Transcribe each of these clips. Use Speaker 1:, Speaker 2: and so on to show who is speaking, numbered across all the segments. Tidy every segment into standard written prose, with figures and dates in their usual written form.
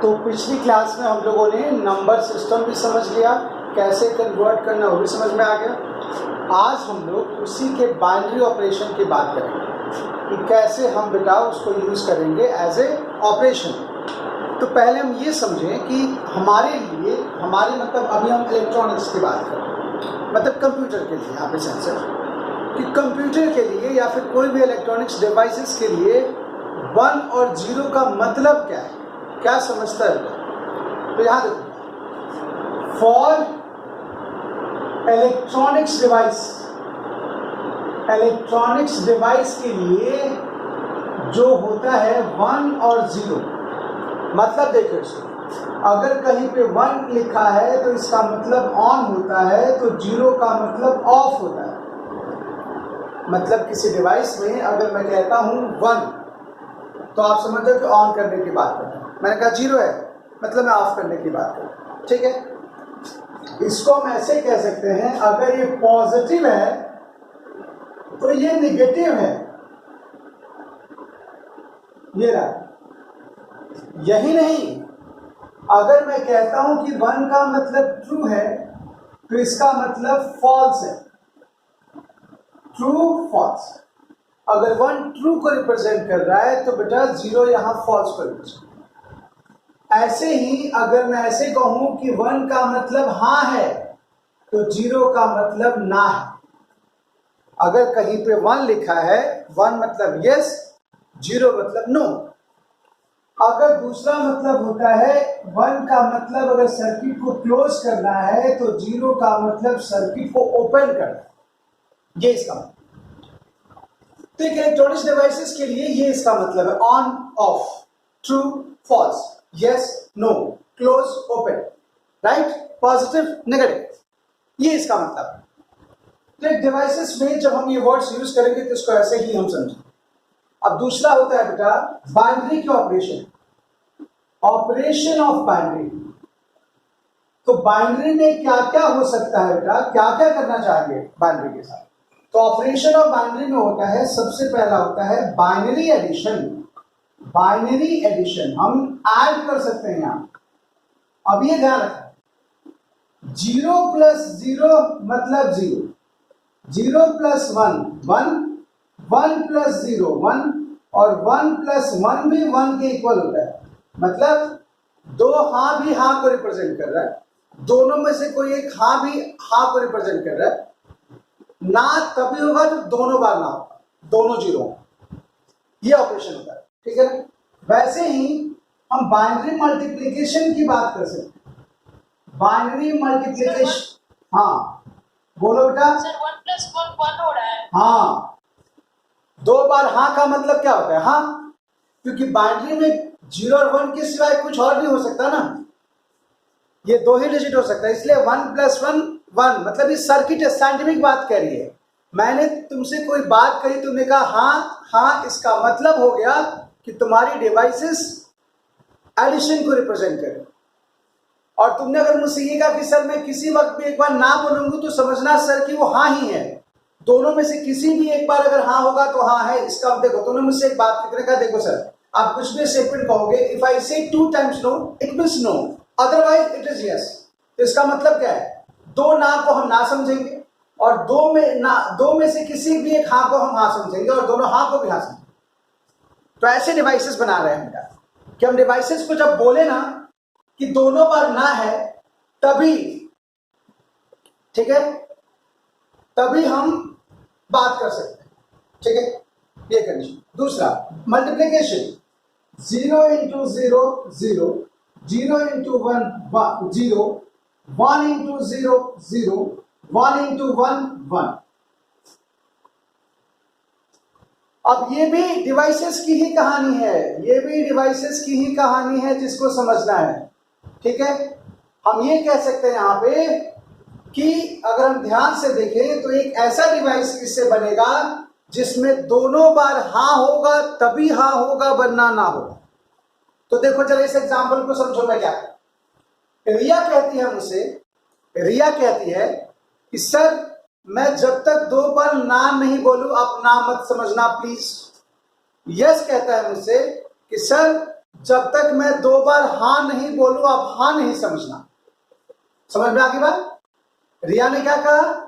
Speaker 1: तो पिछली क्लास में हम लोगों ने नंबर सिस्टम भी समझ लिया, कैसे कन्वर्ट करना वो भी समझ में आ गया। आज हम लोग उसी के बाइनरी ऑपरेशन की बात करेंगे कि कैसे हम बेटा उसको यूज़ करेंगे एज ए ऑपरेशन। तो पहले हम ये समझें कि हमारे मतलब अभी हम इलेक्ट्रॉनिक्स की बात करें, मतलब कंप्यूटर के लिए, यहाँ पे सेंसर कि कंप्यूटर के लिए या फिर कोई भी इलेक्ट्रॉनिक्स डिवाइसेस के लिए 1 और 0 का मतलब क्या है, क्या समझता है? तो यहाँ देखो, फॉर इलेक्ट्रॉनिक्स डिवाइस के लिए जो होता है 1 और 0, मतलब देखो इसको, अगर कहीं पे 1 लिखा है तो इसका मतलब ऑन होता है, तो 0 का मतलब ऑफ होता है। मतलब किसी डिवाइस में अगर मैं कहता हूँ 1 तो आप समझो कि ऑन करने की बात कर रहा हूँ, मैंने कहा 0 है मतलब मैं ऑफ करने की बात कर रहा हूँ, ठीक है। इसको हम ऐसे कह सकते हैं, अगर ये पॉजिटिव है तो ये निगेटिव है, ये रहा। यही नहीं, अगर मैं कहता हूं कि 1 का मतलब ट्रू है तो इसका मतलब फॉल्स है, ट्रू फॉल्स। अगर 1 ट्रू को रिप्रेजेंट कर रहा है तो बेटा 0 यहां फॉल्स को रिप्रेजेंट। ऐसे ही अगर मैं ऐसे कहूं कि 1 का मतलब हाँ है तो 0 का मतलब ना है। अगर कहीं पे 1 लिखा है, 1 मतलब यस, 0 मतलब नो। अगर दूसरा मतलब होता है 1 का मतलब अगर सर्किट को क्लोज करना है तो 0 का मतलब सर्किट को ओपन करना, ये इसका मतलब। तो एक इलेक्ट्रॉनिक्स डिवाइसेस के लिए ये इसका मतलब है, on off, true false, yes no, close open, right, positive negative, ये इसका मतलब है। तो एक डिवाइसेस में जब हम ये वर्ड्स यूज करेंगे तो इसको ऐसे ही हम समझेंगे। अब दूसरा होता है बेटा बाइनरी के ऑपरेशन, ऑपरेशन ऑफ बाइनरी। तो बाइनरी में क्या क्या हो सकता है बेटा, क्या क्या करना चाहेंगे बाइनरी के साथ? तो ऑपरेशन ऑफ बाइनरी में होता है, सबसे पहला होता है बाइनरी एडिशन। बाइनरी एडिशन हम ऐड कर सकते हैं यहां। अब ये ध्यान रखें, 0 + 0 मतलब 0, 0 + 1 1, 1 + 0 1, और 1 + 1 भी 1 के इक्वल होता है। मतलब दो हाँ भी हाँ को रिप्रेजेंट कर रहा है, दोनों में से कोई एक हाँ भी हाँ को रिप्रेजेंट कर रहा है। ना तभी होगा जब दोनों बार ना होगा, दोनों 0, ये ऑपरेशन होता है, ठीक है ना। वैसे ही हम बाइनरी मल्टीप्लिकेशन की बात कर सकते हैं। बाइनरी मल्टीप्लिकेशन, हाँ बोलो बेटा।
Speaker 2: सर 1 + 1 1 हो रहा है।
Speaker 1: हाँ, 2 बार हाँ का मतलब क्या होता है? हाँ, क्योंकि बाइनरी में 0 और 1 के सिवाय कुछ और भी हो सकता है ना, ये 2 ही डिजिट हो सकता है, इसलिए 1 + 1 1, मतलब ये सर्किट साइंटिफिक बात कह रही है। मैंने तुमसे कोई बात कही, तुमने कहा हाँ हाँ, इसका मतलब हो गया कि तुम्हारी डिवाइसेस एडिशन को रिप्रेजेंट करे। और तुमने अगर मुझसे ये कहा कि सर मैं किसी वक्त भी एक बार ना बोलूंगी तो समझना सर कि वो हाँ ही है, दोनों में से किसी भी एक बार अगर हाँ होगा तो हाँ है। इसका देखो, तुमने मुझसे एक बात कहा, देखो सर आप कुछ भी स्टेटमेंट कहोगे, if I say 2 times no it means no, otherwise it is yes. तो इसका मतलब क्या है? 2 ना को हम ना समझेंगे और 2 में से किसी भी एक हाँ को हम हाँ समझेंगे और दोनों हाँ को भी हाँ समझेंगे। तो ऐसे डिवाइसेस बना रहे हैं बेटा कि हम डिवाइसेस को जब बोले ना कि दोनों बार ना है तभी, ठीक है, तभी हम बात कर सकते हैं, ठीक है, ये कंडीशन। दूसरा मल्टीप्लिकेशन, 0 × 0 0, 0 × 1 0, 1 × 0 0, 1 × 1 1। अब ये भी डिवाइसेस की ही कहानी है, ये भी डिवाइसेस की ही कहानी है जिसको समझना है, ठीक है। हम ये कह सकते हैं यहां पे कि अगर हम ध्यान से देखें तो एक ऐसा डिवाइस किससे बनेगा जिसमें दोनों बार हाँ होगा तभी हाँ होगा, वरना ना होगा। तो देखो जरा इस एग्जांपल को समझो। मैं क्या, रिया कहती है मुझसे, रिया कहती है कि सर मैं जब तक 2 बार ना नहीं बोलूं आप ना मत समझना प्लीज। यस कहता है मुझसे कि सर जब तक मैं 2 बार हाँ नहीं बोलूं आप हाँ नहीं समझना। समझ में आ गई बात? रिया ने क्या कहा?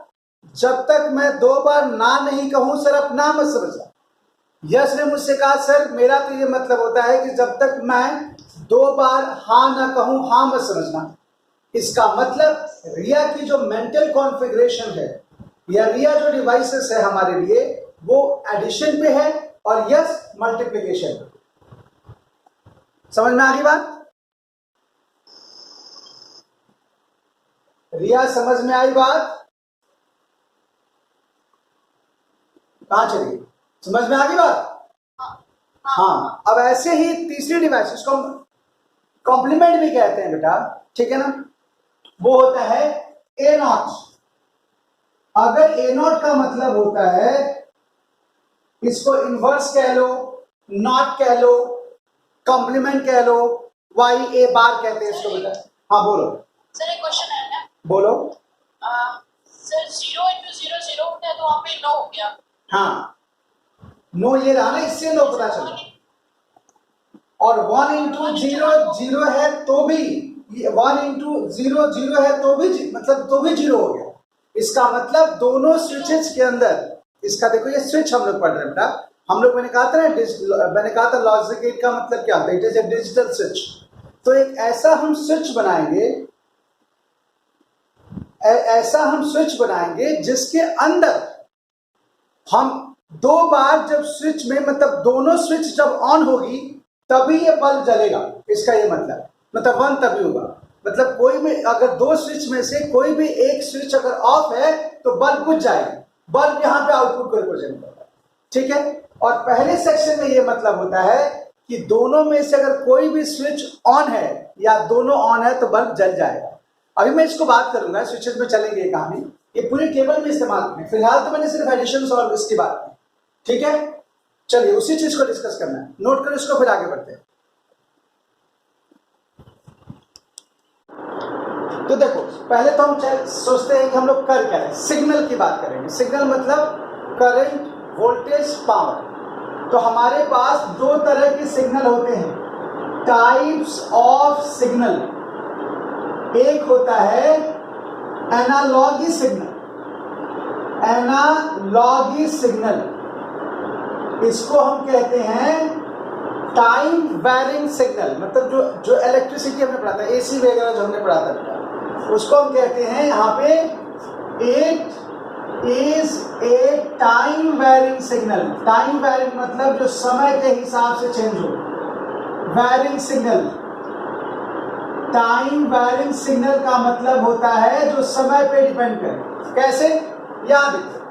Speaker 1: जब तक मैं 2 बार ना नहीं कहूं सर आप ना मत समझना। यश ने मुझसे कहा सर मेरा तो ये मतलब होता है कि जब तक मैं 2 बार हाँ ना कहूं हाँ मत समझना। इसका मतलब रिया की जो मेंटल कॉन्फ़िगरेशन है या रिया जो डिवाइसेस है हमारे लिए वो एडिशन पे है और यस मल्टीप्लिकेशन पे। समझ में आ गई बात? रिया समझ में आई बात? कहां चली? समझ में आ गई बात? हाँ। अब ऐसे ही तीसरी डिवाइस इसको कॉम्प्लीमेंट भी कहते हैं बेटा, ठीक है ना? वो होता है ए नॉट। अगर ए नॉट का मतलब होता है, इसको इनवर्स कह लो, नॉट कह लो, कॉम्प्लीमेंट कह लो, वाई ए बार कहते हैं इसको बेटा। हाँ बोलो
Speaker 2: सर एक क्वेश्चन है ना।
Speaker 1: बोलो।
Speaker 2: सर 0 into 0 0 होता है तो वहाँ पे 9 हो गया।
Speaker 1: हाँ नो ये रहा ना, इससे नो पता चला। और 1 into 0 0 है तो भी 1 into 0 0 है तो भी मतलब तो भी 0 हो गया। इसका मतलब दोनों स्विचेस के अंदर इसका देखो ये स्विच हम लोग पढ़ रहे हैं बेटा। हम लोग मैंने कहा था ना, मैंने कहा था लॉजिक गेट का मतलब क्या होता है? It is A digital switch. तो एक ऐसा हम स्विच बनाएंगे, ऐसा हम स्विच बनाएंगे जिसके अंदर हम 2 बार जब स्विच में मतलब दोनों स्विच जब ऑन होगी तभी ये बल्ब जलेगा। इसका ये मतलब 1 तभी होगा। मतलब कोई भी अगर 2 स्विच में से कोई भी एक स्विच अगर ऑफ है तो बल्ब बुझ जाएगी। बल्ब यहाँ पे आउटपुट को रिप्रेजेंट करता है, ठीक है? और पहले सेक्शन में ये मतलब होता है कि दोनों में से अगर कोई भी स्विच ऑन है या दोनों ऑन है तो बल्ब जल जाएगा। अभी मैं इसको बात करूंगा, स्विचेस में चलेंगे कहानी, ये पूरी टेबल में इस्तेमाल करें। फिलहाल तो मैंने सिर्फ एडिशन और इसकी बात की, ठीक है? चलिए उसी चीज को डिस्कस करना है, नोट करो इसको, फिर आगे बढ़ते हैं। तो देखो पहले तो हम सोचते हैं कि हम लोग कर क्या है, सिग्नल की बात करेंगे। सिग्नल मतलब करंट, वोल्टेज, पावर। तो हमारे पास 2 तरह के सिग्नल होते हैं, टाइप्स ऑफ सिग्नल। एक होता है एनालॉगी सिग्नल। एनालॉगी सिग्नल इसको हम कहते हैं टाइम वेरिंग सिग्नल। मतलब जो इलेक्ट्रिसिटी हमने पढ़ा था, एसी वगैरह जो हमने पढ़ा था, उसको हम कहते हैं यहाँ पे it is a time varying signal. Time varying मतलब जो समय के हिसाब से चेंज हो। Varying signal, time varying signal का मतलब होता है जो समय पे डिपेंड करे। कैसे? याद रखिए,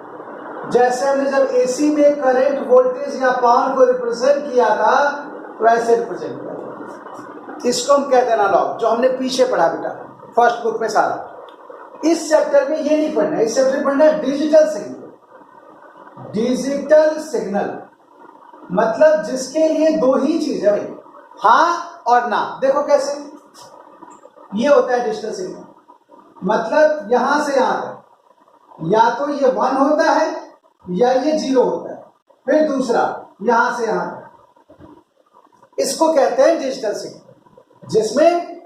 Speaker 1: जैसे हमने जब एसी में करंट, वोल्टेज या पावर को रिप्रेजेंट किया था तो ऐसे रिप्रेजेंट किया था। इसको हम कहते हैं एनालॉग, जो हमने पीछे पढ़ा बेटा फर्स्ट बुक में सारा। इस चैप्टर में ये नहीं पढ़ना है, इस चैप्टर में पढ़ना है डिजिटल सिग्नल। डिजिटल सिग्नल मतलब जिसके लिए 2 ही चीज है भाई, हाँ और ना। देखो कैसे ये होता है डिजिटल सिग्नल। मतलब यहां से यहां तक या तो ये 1 होता है या ये 0 होता है, फिर दूसरा यहां से यहां तक। इसको कहते हैं डिजिटल सिग्नल, जिसमें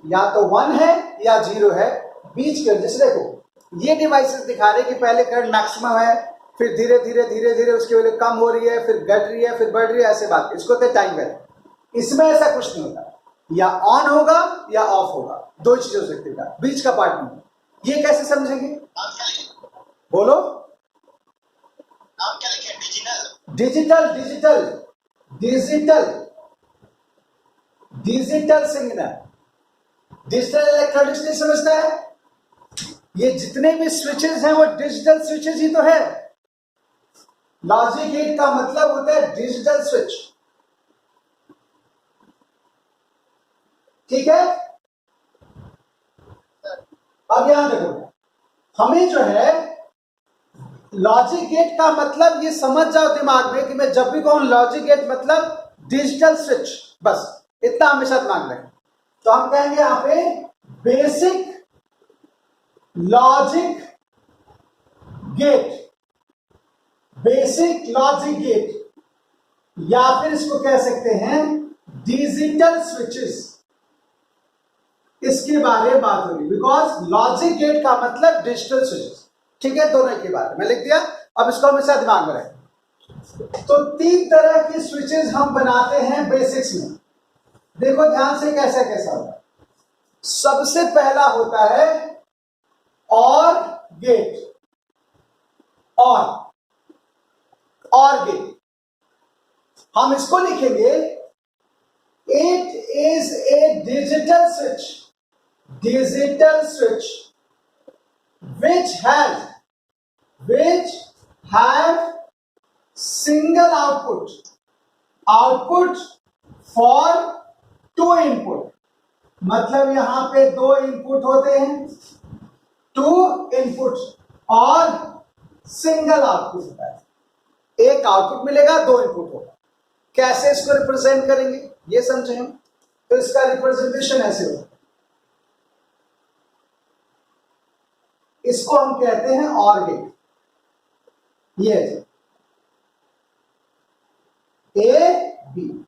Speaker 1: या तो 1 है या 0 है, बीच के। जैसे देखो ये डिवाइसेस दिखा रहे हैं कि पहले करंट मैक्सिमम है, फिर धीरे धीरे उसकी वैल्यू कम हो रही है, फिर घट रही है, फिर बढ़ रही है, ऐसे बात। इसको कहते हैं टाइम वेरी। इसमें ऐसा कुछ नहीं होता, या ऑन होगा या ऑफ होगा, 2 चीजें हो सकती है, बीच का पार्ट नहीं। ये कैसे समझेंगे? बोलो।
Speaker 2: नाम क्या लिखे?
Speaker 1: Digital digital digital digital signal. Digital electronics नहीं समझता है? ये जितने भी स्विचेस हैं वो डिजिटल स्विचेस ही तो है। लॉजिक गेट का मतलब होता है डिजिटल स्विच, ठीक है? अब यहां देखो, हमें जो है लॉजिक गेट का मतलब ये समझ जाओ दिमाग में कि मैं जब भी कहूं लॉजिक गेट मतलब डिजिटल स्विच, बस इतना हमेशा दिमाग में। तो हम कहेंगे यहां पे basic logic gate, basic logic gate, या फिर इसको कह सकते हैं डिजिटल स्विचेस, इसके बारे में बात होगी, बिकॉज लॉजिक गेट का मतलब डिजिटल स्विचेस। ठीक है, दोनों के बारे में लिख दिया। अब इसको हमेशा दिमाग में रखें। तो 3 तरह की स्विचेस हम बनाते हैं बेसिक्स में। देखो ध्यान से कैसा कैसा होता है। सबसे पहला होता है और गेट, और गेट। हम इसको लिखेंगे, it is A digital switch, which have single output for 2 input। मतलब यहां पे 2 इनपुट होते हैं, 2 इनपुट और सिंगल आउटपुट होता है। एक आउटपुट मिलेगा, 2 इनपुट होगा। कैसे इसको रिप्रेजेंट करेंगे ये समझे हम। तो इसका रिप्रेजेंटेशन ऐसे होगा, इसको हम कहते हैं और गेट। ये ए बी,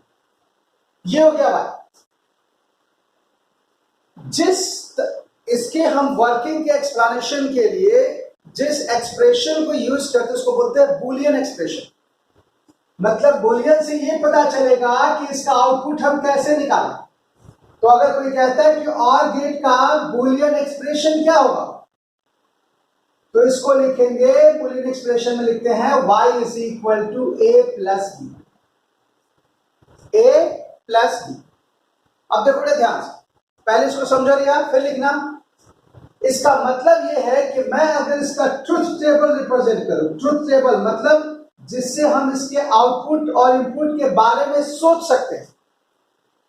Speaker 1: ये हो गया भाई। इसके हम वर्किंग के एक्सप्लेनेशन के लिए जिस एक्सप्रेशन को यूज करते हैं उसको बोलते हैं बुलियन एक्सप्रेशन। मतलब बुलियन से ये पता चलेगा कि इसका आउटपुट हम कैसे निकालें। तो अगर कोई कहता है कि और गेट का बुलियन एक्सप्रेशन क्या होगा, तो इसको लिखेंगे, बुलियन एक्सप्रेशन में लिखते हैं y is equal to a plus B. अब देखो ध्यान से, पहले इसको समझा लिया, फिर लिखना। इसका मतलब यह है कि मैं अगर इसका ट्रुथ टेबल रिप्रेजेंट करूं, ट्रुथ टेबल मतलब जिससे हम इसके आउटपुट और इनपुट के बारे में सोच सकते हैं,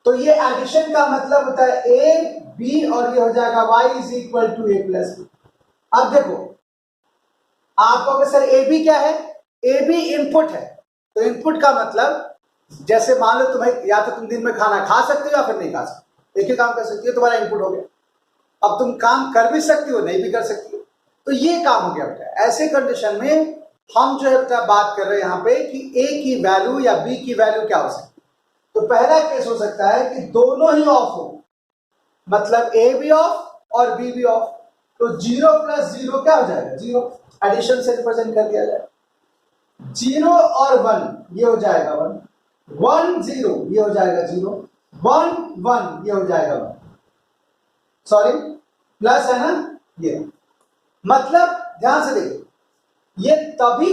Speaker 1: तो ये एडिशन का मतलब होता है ए बी और ये हो जाएगा y is equal to A plus B. अब देखो आपको सर ए बी क्या है, ए बी इनपुट है। तो इनपुट का मतलब जैसे मान लो तुम्हें, या तो तुम दिन में खाना खा सकते हो या फिर नहीं खा सकते, एक ही काम कर सकती हो, तुम्हारा इनपुट हो गया। अब तुम काम कर भी सकती हो, नहीं भी कर सकती हो, तो ये काम हो गया बेटा। ऐसे कंडीशन में हम जो है बेटा बात कर रहे हैं यहाँ पे कि ए की वैल्यू या बी की वैल्यू क्या हो सकती है। तो पहला केस हो सकता है कि दोनों ही ऑफ हो, मतलब ए भी ऑफ और बी भी ऑफ। तो 0 प्लस 0 क्या हो जाएगा, 0। एडिशन से रिप्रेजेंट कर दिया जाए। 0 और 1 ये हो जाएगा 1, 1 0 ये हो जाएगा 0, 1 1 ये हो जाएगा 1। सॉरी प्लस है ना ये। मतलब ध्यान से देखिए, ये तभी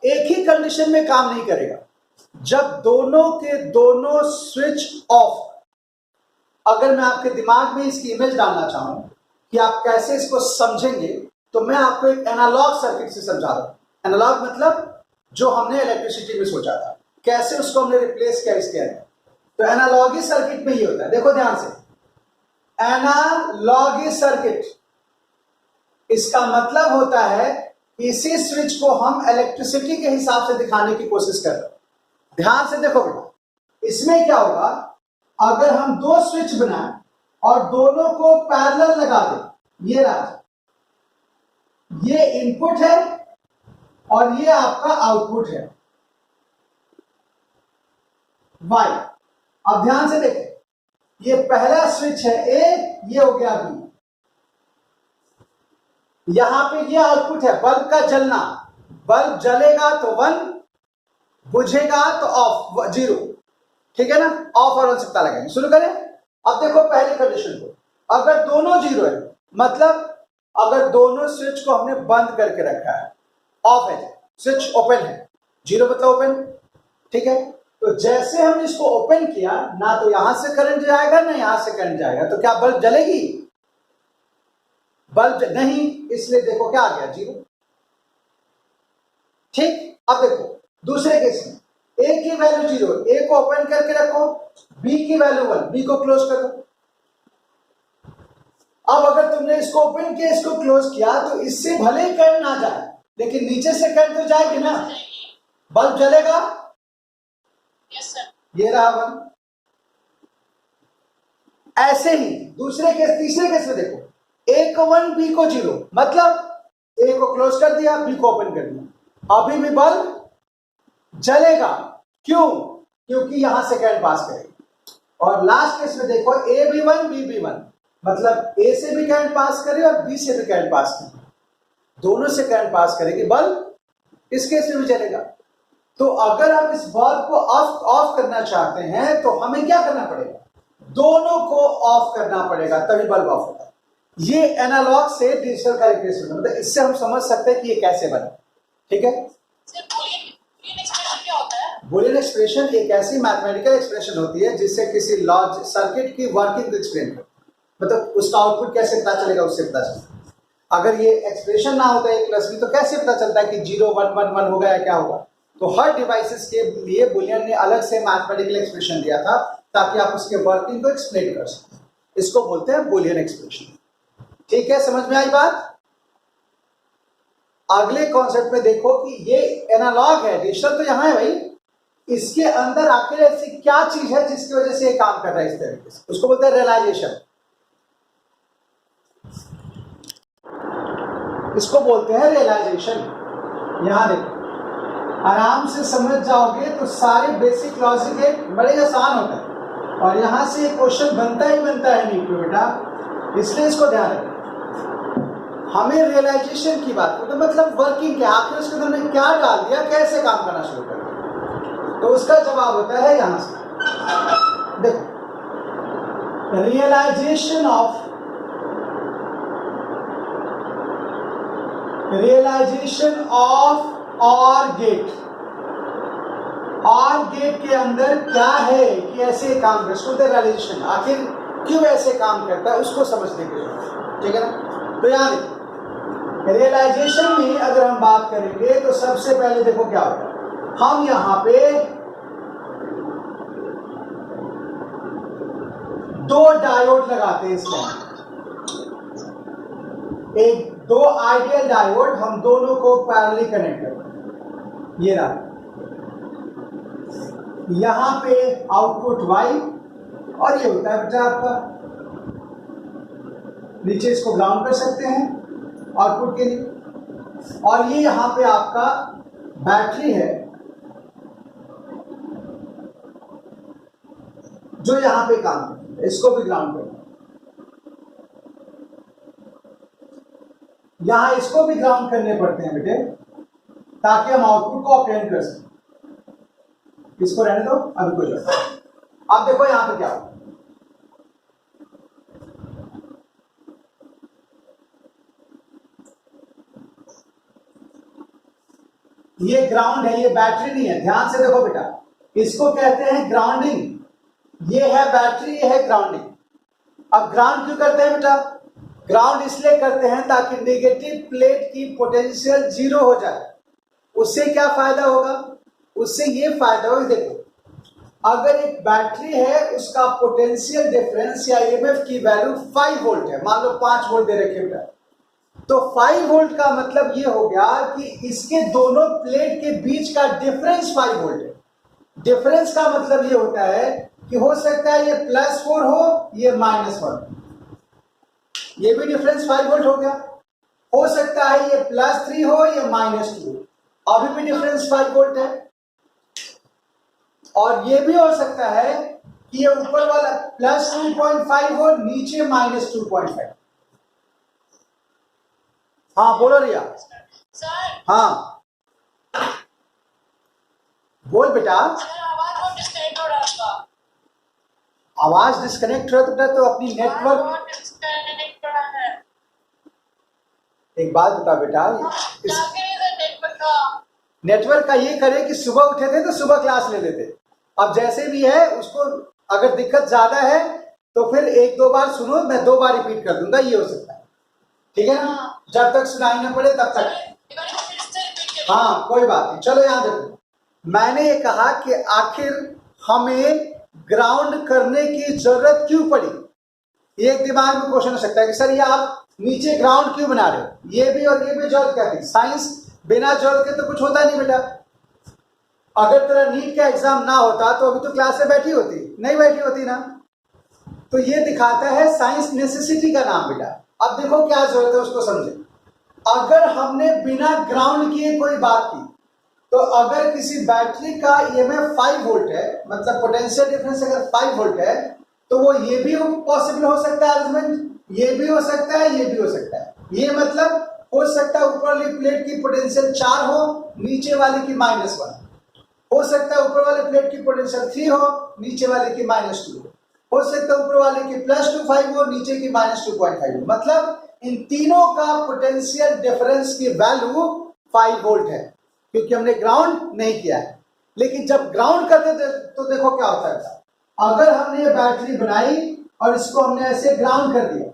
Speaker 1: एक ही कंडीशन में काम नहीं करेगा जब दोनों के दोनों स्विच ऑफ। अगर मैं आपके दिमाग में इसकी इमेज डालना चाहूं कि आप कैसे इसको समझेंगे, तो मैं आपको एक एनालॉग सर्किट से समझा रहा हूं। एनालॉग मतलब जो हमने इलेक्ट्रिसिटी में सोचा था, कैसे उसको हमने रिप्लेस किया इसके अंदर। तो एनालॉगी सर्किट में ये होता है, देखो ध्यान से, एनालॉगी सर्किट, इसका मतलब होता है इसी स्विच को हम इलेक्ट्रिसिटी के हिसाब से दिखाने की कोशिश कर रहे हैं। ध्यान से देखो बेटा, इसमें क्या होगा, अगर हम 2 स्विच बनाएं और दोनों को पैरेलल लगा दें, ये रहा, ये इनपुट है और ये आपका आउटपुट है y। अब ध्यान से देखें, ये पहला स्विच है ए, ये हो गया बी। यहां पे ये आउटपुट है बल्ब का जलना, बल्ब जलेगा तो 1, बुझेगा तो ऑफ 0। ठीक है ना, ऑफ और ऑन से पता लगाएंगे। शुरू करें। अब देखो पहली कंडीशन को, अगर दोनों 0 है, मतलब अगर दोनों स्विच को हमने बंद करके रखा है, ऑफ है, स्विच ओपन है, 0 मतलब ओपन। ठीक है, तो जैसे हम इसको ओपन किया, ना तो यहां से करंट जाएगा ना यहां से करंट जाएगा, तो क्या बल्ब जलेगी, बल्ब नहीं, इसलिए देखो क्या आ गया, 0। ठीक, अब देखो दूसरे केस में ए की वैल्यू 0, ए को ओपन करके रखो, बी की वैल्यू 1, बी को क्लोज करो। अब अगर तुमने इसको ओपन किया, इसको क्लोज किया, तो इससे भले ही करंट ना जाए, लेकिन नीचे से करंट तो जाएगी ना, बल्ब जलेगा।
Speaker 2: Yes sir.
Speaker 1: ये रहा 1। ऐसे ही दूसरे केस, तीसरे केस में देखो, ए को 1, बी को 0, मतलब ए को क्लोज कर दिया, बी को ओपन कर दिया, अभी भी बल्ब जलेगा। क्यों? क्योंकि यहां से करंट पास करेगी। और लास्ट केस में देखो A B one B B one, मतलब ए से भी करंट पास करे और बी से भी करंट पास करे, दोनों से करंट पास करेगी, बल्ब इस केस में भी चलेगा। तो अगर आप इस बल्ब को ऑफ करना चाहते हैं तो हमें क्या करना पड़ेगा, दोनों को ऑफ करना पड़ेगा, तभी बल्ब ऑफ होता है। ये एनालॉग से डिजिटल का रिप्लेसमेंट, मतलब इससे हम समझ सकते हैं कि ये कैसे बना। ठीक है,
Speaker 2: बूलियन एक्सप्रेशन क्या होता है?
Speaker 1: बूलियन एक्सप्रेशन एक ऐसी मैथमेटिकल एक्सप्रेशन होती है जिससे किसी लॉजिक सर्किट की वर्किंग को एक्सप्लेन कर, मतलब उसका आउटपुट कैसे पता चलेगा, उससे पता चलता है। अगर ये एक्सप्रेशन ना होता है प्लस बी तो कैसे पता चलता है कि 0 1 1 1 होगा या क्या होगा। तो हर डिवाइसेस के लिए बूलियन ने अलग से मैथमेटिकल एक्सप्रेशन दिया था ताकि आप उसके वर्किंग को एक्सप्लेन कर सकें। इसको बोलते हैं बूलियन एक्सप्रेशन। ठीक है, समझ में आई बात। अगले कॉन्सेप्ट में देखो कि ये एनालॉग है, डिजिटल तो यहां है भाई, इसके अंदर आखिर ऐसी क्या चीज है जिसकी वजह से ये काम कर रहा है इस तरीके से, उसको बोलते हैं रियलाइजेशन। इसको बोलते हैं रियलाइजेशन। यहां देखो, आराम से समझ जाओगे तो सारे बेसिक लॉजिक है, बड़े आसान होता है और यहां से क्वेश्चन बनता ही बनता है नीट पे बेटा, इसलिए इसको ध्यान रखना। हमें रियलाइजेशन की बात तो मतलब वर्किंग क्या, आखिर उसके अंदर हमने क्या डाल दिया, कैसे काम करना शुरू कर दिया, तो उसका जवाब होता है यहां से। देखो, रियलाइजेशन ऑफ और गेट, और गेट के अंदर क्या है कि ऐसे काम कर, उसको रियलाइजेशन, आखिर क्यों ऐसे काम करता है उसको समझने के लिए। ठीक है ना, तो यहां देखो रियलाइजेशन में अगर हम बात करेंगे तो सबसे पहले देखो क्या होता है, हम यहां पे दो डायोड लगाते हैं इसके अंदर, एक दो आइडियल डायोड, हम दोनों को पैरेलली कनेक्ट करते हैं। ये रहा, यहां पे आउटपुट Y और ये होता है बेटा आपका, नीचे इसको ग्राउंड कर सकते हैं आउटपुट के लिए, और ये यहां पे आपका बैटरी है जो यहां पे काम करती है, इसको भी ग्राउंड करना, यहां इसको भी ग्राउंड करने पड़ते हैं बेटे ताकि हम आउटपुट को अटेंड कर सकें। इसको रहने दो, अभी कोई बात। अब देखो यहां पे क्या होगा, ये ग्राउंड है, ये बैटरी नहीं है, ध्यान से देखो बेटा, इसको कहते हैं ग्राउंडिंग। ये है बैटरी, ये है ग्राउंडिंग। अब ग्राउंड क्यों करते हैं बेटा, ग्राउंड इसलिए करते हैं ताकि नेगेटिव प्लेट की पोटेंशियल 0 हो जाए। उससे क्या फायदा होगा, उससे ये फायदा होगा, देखो अगर एक बैटरी है उसका पोटेंशियल डिफरेंस या ईएमएफ की वैल्यू 5 वोल्ट है, मान लो 5 वोल्ट दे रखे बेटा, तो 5 वोल्ट का मतलब ये हो गया कि इसके दोनों प्लेट के बीच का डिफरेंस 5 वोल्ट है। डिफरेंस का मतलब ये होता है कि हो सकता है ये +4 हो, ये -1, ये भी डिफरेंस 5 वोल्ट हो गया। हो सकता है ये +3 हो, ये -2, अभी भी डिफरेंस 5 वोल्ट है। और ये भी हो सकता है कि ये ऊपर वाला +2.5 हो, नीचे -2.5। हाँ बोलो रिया।
Speaker 2: सर,
Speaker 1: हाँ बोल बेटा।
Speaker 2: सर आवाज बहुत डिस्कनेक्ट हो रहा है आपका।
Speaker 1: आवाज डिस्कनेक्ट हो रहा तो अपनी नेटवर्क,
Speaker 2: बहुत डिस्कनेक्ट हो रहा है।
Speaker 1: एक बात बता बेटा,
Speaker 2: क्या करें सर नेटवर्क का?
Speaker 1: नेटवर्क का ये करे कि सुबह उठे थे तो सुबह क्लास ले लेते, अब जैसे भी है उसको अगर दिक्कत ज्यादा है तो फिर 1-2 बार सुनो, मैं 2 बार रिपीट कर दूंगा, ये हो सकता है। ठीक है ना, जब तक सुनाई ना पड़े तब तक। हाँ कोई बात नहीं, चलो यहां देखो, मैंने ये कहा कि आखिर हमें ग्राउंड करने की जरूरत क्यों पड़ी। ये एक दिमाग में क्वेश्चन हो सकता है कि सर ये आप नीचे ग्राउंड क्यों बना रहे हो, ये भी और ये भी जरूरत क्या थी। साइंस बिना जरूरत के तो कुछ होता नहीं बेटा। अगर तेरा नीट का एग्जाम ना होता तो अभी तो क्लास में बैठी होती, नहीं बैठी होती ना। तो ये दिखाता है साइंस नेसेसिटी का नाम बेटा। अब देखो क्या जरूरत है उसको समझे। अगर हमने बिना ग्राउंड किए कोई बात की तो अगर किसी बैटरी का ईएमएफ 5 वोल्ट है, मतलब पोटेंशियल डिफरेंस अगर 5 वोल्ट है, तो वो ये भी पॉसिबल हो सकता है अरेंजमेंट, ये भी हो सकता है, ये भी हो सकता है। ये मतलब हो सकता है ऊपर वाली प्लेट की पोटेंशियल 4 हो, नीचे वाली की -1। हो सकता है ऊपर वाले प्लेट की पोटेंशियल 3 हो, नीचे वाले की -2 हो सकता है ऊपर वाले की +2.5 हो, नीचे की -2.5 हो। मतलब इन तीनों का पोटेंशियल डिफरेंस की वैल्यू 5 वोल्ट है, क्योंकि हमने ग्राउंड नहीं किया है। लेकिन जब ग्राउंड करते थे तो देखो क्या होता है। अगर हमने ये बैटरी बनाई और इसको हमने ऐसे ग्राउंड कर दिया,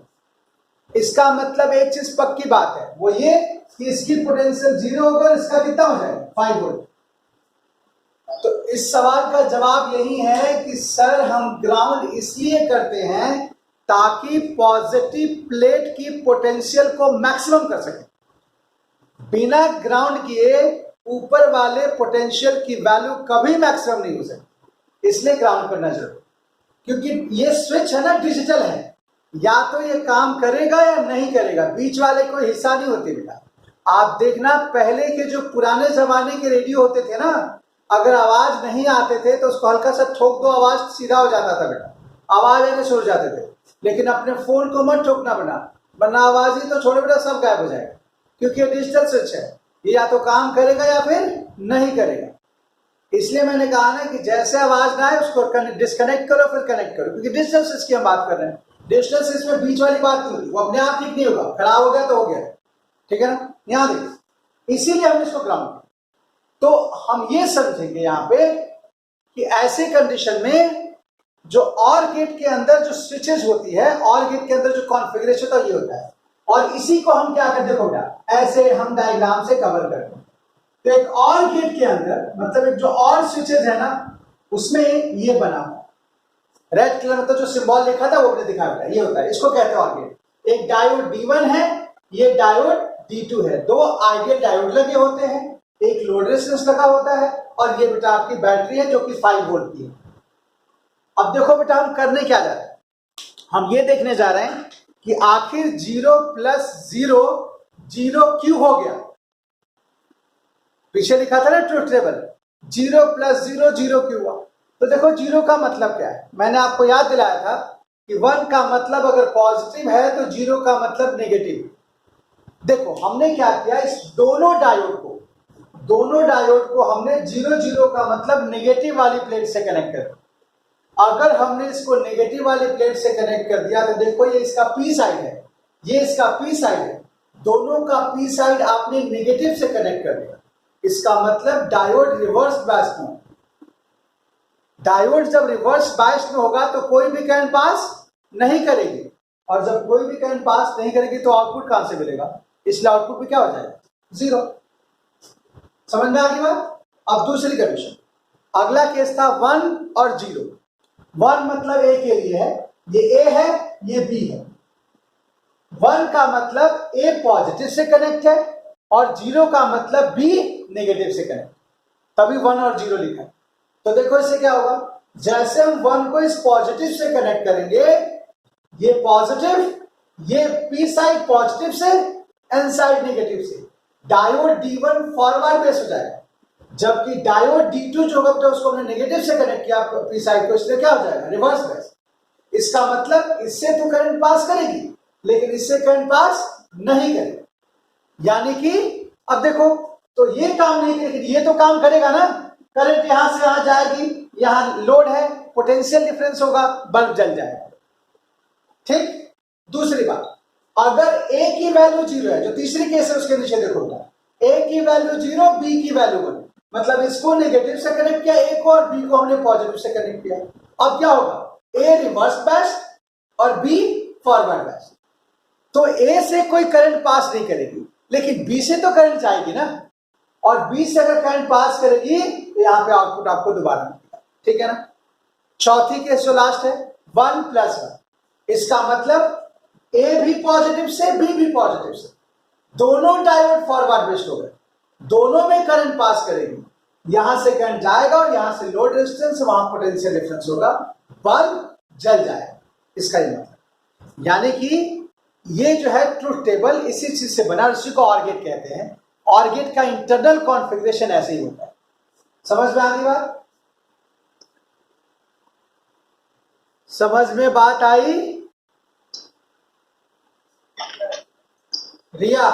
Speaker 1: इसका मतलब एक चीज पक्की बात है, वो ये कि इसकी पोटेंशियल 0 होकर इसका कितना हो जाएगा, 5 वोल्ट। तो इस सवाल का जवाब यही है कि सर हम ग्राउंड इसलिए करते हैं ताकि पॉजिटिव प्लेट की पोटेंशियल को मैक्सिमम कर सके। बिना ग्राउंड किए ऊपर वाले पोटेंशियल की वैल्यू कभी मैक्सिमम नहीं हो सकती, इसलिए ग्राउंड करना जरूरी। क्योंकि ये स्विच है ना, डिजिटल है, या तो ये काम करेगा या नहीं करेगा, बीच वाले कोई हिस्सा नहीं होते बेटा। आप देखना पहले के जो पुराने जमाने के रेडियो होते थे ना, अगर आवाज नहीं आते थे तो उसको हल्का सा ठोक दो, आवाज सीधा हो जाता था बेटा, आवाज आने से हो जाते थे। लेकिन अपने फोन को मत ठोकना वरना आवाज ही तो छोड़े बेटा सब गायब हो जाएगा, क्योंकि ये डिजिटल स्विच है, ये या तो काम करेगा या फिर नहीं करेगा। इसलिए मैंने कहा ना कि जैसे आवाज ना आए उसको डिस्कनेक्ट करो फिर कनेक्ट करो, क्योंकि डिजिटल स्विच की हम बात कर रहे हैं। डिजिटल स्विच में बीच वाली बात नहीं होती, वो अपने आप ठीक नहीं होगा, खराब हो गया तो हो गया, ठीक है ना। यहां देखिए, इसीलिए हमने इसको ग्राउंड। तो हम ये समझेंगे यहाँ पे कि ऐसे कंडीशन में जो और गेट के अंदर जो स्विचेज होती है, और गेट के अंदर जो कॉन्फ़िगरेशन होता है ये होता है, और इसी को हम क्या करते हैं बेटा, ऐसे हम डायग्राम से कवर करते हैं। तो एक और गेट के अंदर, मतलब एक जो और स्विचेज है ना, उसमें ये बना हुआ रेड कलर मतलब जो सिंबल लिखा था वो हमने दिखाया था, ये होता है, इसको कहते हैं और गेट। एक डायोड D1 है, ये डायोड D2 है, दो आइडियल डायोड लगे होते हैं, एक लोड रेजिस्टेंस लगा होता है, और ये बेटा आपकी बैटरी है जो कि 5 वोल्ट की है। अब देखो बेटा हम करने क्या जा रहे हैं, हम ये देखने जा रहे हैं कि आखिर 0 + 0 0 क्यों हो गया। पीछे लिखा था ना ट्रुथ टेबल, 0 + 0 0 क्यों हुआ। तो देखो 0 का मतलब क्या है, मैंने आपको याद दिलाया था कि 1 का मतलब अगर पॉजिटिव है तो 0 का मतलब नेगेटिव। देखो हमने क्या किया, इस दोनों डायोड को हमने 0 0 का मतलब नेगेटिव वाली प्लेट से कनेक्ट कर दिया। अगर हमने इसको नेगेटिव वाली प्लेट से कनेक्ट कर दिया तो देखो ये इसका पी साइड है, ये इसका पी साइड है, दोनों का पी साइड आपने नेगेटिव से कनेक्ट कर दिया। इसका मतलब डायोड रिवर्स बायस में, डायोड जब रिवर्स बायस में होगा तो कोई भी करंट पास नहीं करेगी, और जब कोई भी करंट पास नहीं करेगी तो आउटपुट कहां से मिलेगा, इसलिए आउटपुट भी क्या हो जाएगा, 0। समझ में आ गई बात। अब दूसरी कंडीशन, अगला केस था 1 और 0। 1 मतलब ए के लिए है, ये ए है, ये बी है। 1 का मतलब ए पॉजिटिव से कनेक्ट है और 0 का मतलब बी नेगेटिव से कनेक्ट, तभी 1 और 0 लिखा है। तो देखो इससे क्या होगा, जैसे हम 1 को इस पॉजिटिव से कनेक्ट करेंगे, ये पॉजिटिव, ये पी साइड पॉजिटिव से, एन साइड नेगेटिव से, डायोड D1 फॉरवर्ड बेस हो जाएगा, जबकि डायोड D2 जो होगा उसको हमने नेगेटिव से कनेक्ट किया पी साइड को, इसलिए क्या हो जाएगा, रिवर्स बेस। इसका मतलब इससे तो करंट पास करेगी लेकिन इससे करंट पास नहीं करेगी। यानी कि अब देखो, तो ये काम नहीं करेगी, ये तो काम करेगा ना, करंट यहां से यहां जाएगी, यहां लोड है, पोटेंशियल डिफरेंस होगा, बल्ब जल जाएगा। ठीक। दूसरी बात, अगर ए की वैल्यू 0 है, जो तीसरी केस है उसके नीचे देखो, ए की वैल्यू 0, बी की वैल्यू 1, मतलब इसको नेगेटिव से कनेक्ट किया ए को और बी को हमने पॉजिटिव से कनेक्ट किया। अब क्या होगा, ए रिवर्स बैच और बी फॉरवर्ड बैच। तो ए से कोई करंट पास नहीं करेगी लेकिन बी से तो करंट जाएगी ना, और बी से अगर करंट पास करेगी तो यहां पे आउटपुट आपको दोबारा मिलेगा, ठीक है ना। चौथी केस जो लास्ट है 1 + 1, इसका मतलब ए भी पॉजिटिव से, बी भी पॉजिटिव से, दोनों डायोड फॉरवर्ड बेस्ड हो गए, दोनों में करंट पास करेगी, यहां से करंट जाएगा और यहां से लोड रेजिस्टेंस, वहां पोटेंशियल डिफरेंस होगा, बल्ब जल जाएगा। इसका ये मतलब, यानी कि ये जो है ट्रुथ टेबल इसी चीज से बना, इसी को ऑर गेट कहते हैं। ऑर गेट का इंटरनल कॉन्फ़िगरेशन ऐसे ही होता है। समझ में आ गई बात? समझ में बात आई? रिया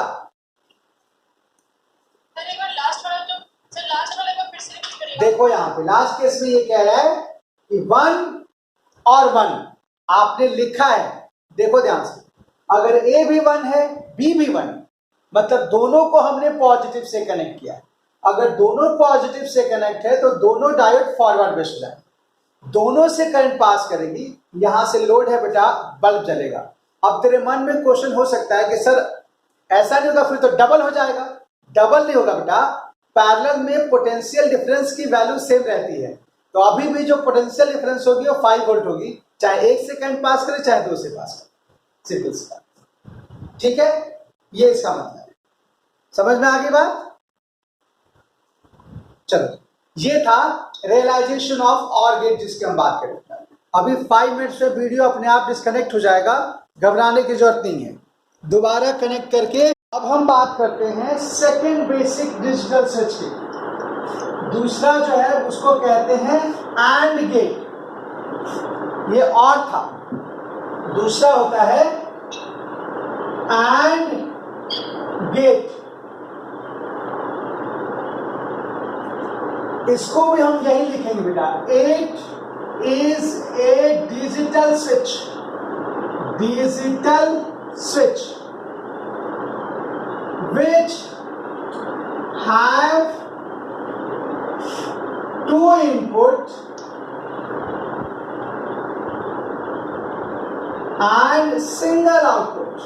Speaker 2: सर एक बार लास्ट वाला जो सर लास्ट वाला एक बार फिर से रिपीट करिएगा।
Speaker 1: देखो यहां पे लास्ट केस में ये कह रहा है कि 1 और 1 आपने लिखा है, देखो ध्यान से, अगर ए भी 1 है बी भी 1, मतलब दोनों को हमने पॉजिटिव से कनेक्ट किया। अगर दोनों पॉजिटिव से कनेक्ट है तो दोनों डायोड फॉरवर्ड बेस हो जाए, दोनों से करंट पास करेगी, यहां से लोड है बेटा, बल्ब जलेगा। अब तेरे मन में क्वेश्चन हो सकता है कि सर ऐसा नहीं होगा फिर तो डबल हो जाएगा। डबल नहीं होगा बेटा, पैरेलल में पोटेंशियल डिफरेंस की वैल्यू सेम रहती है, तो अभी भी जो पोटेंशियल डिफरेंस होगी वो 5 वोल्ट होगी, चाहे 1 से करंट पास करे चाहे 2 से पास करे, सिंपल सी बात। ठीक है, ये इसका मतलब है। समझ में आ गई बात? चलो, ये था रियलाइजेशन ऑफ ऑर गेट जिसकी हम बात कर रहे थे। अभी 5 मिनट्स में वीडियो अपने आप डिस्कनेक्ट हो जाएगा, घबराने की जरूरत नहीं है, दोबारा कनेक्ट करके। अब हम बात करते हैं सेकंड बेसिक डिजिटल स्विच की। दूसरा जो है उसको कहते हैं एंड गेट, ये और था, दूसरा होता है एंड गेट। इसको भी हम यही लिखेंगे बेटा, it is A digital switch, digital switch which have 2 input and single output,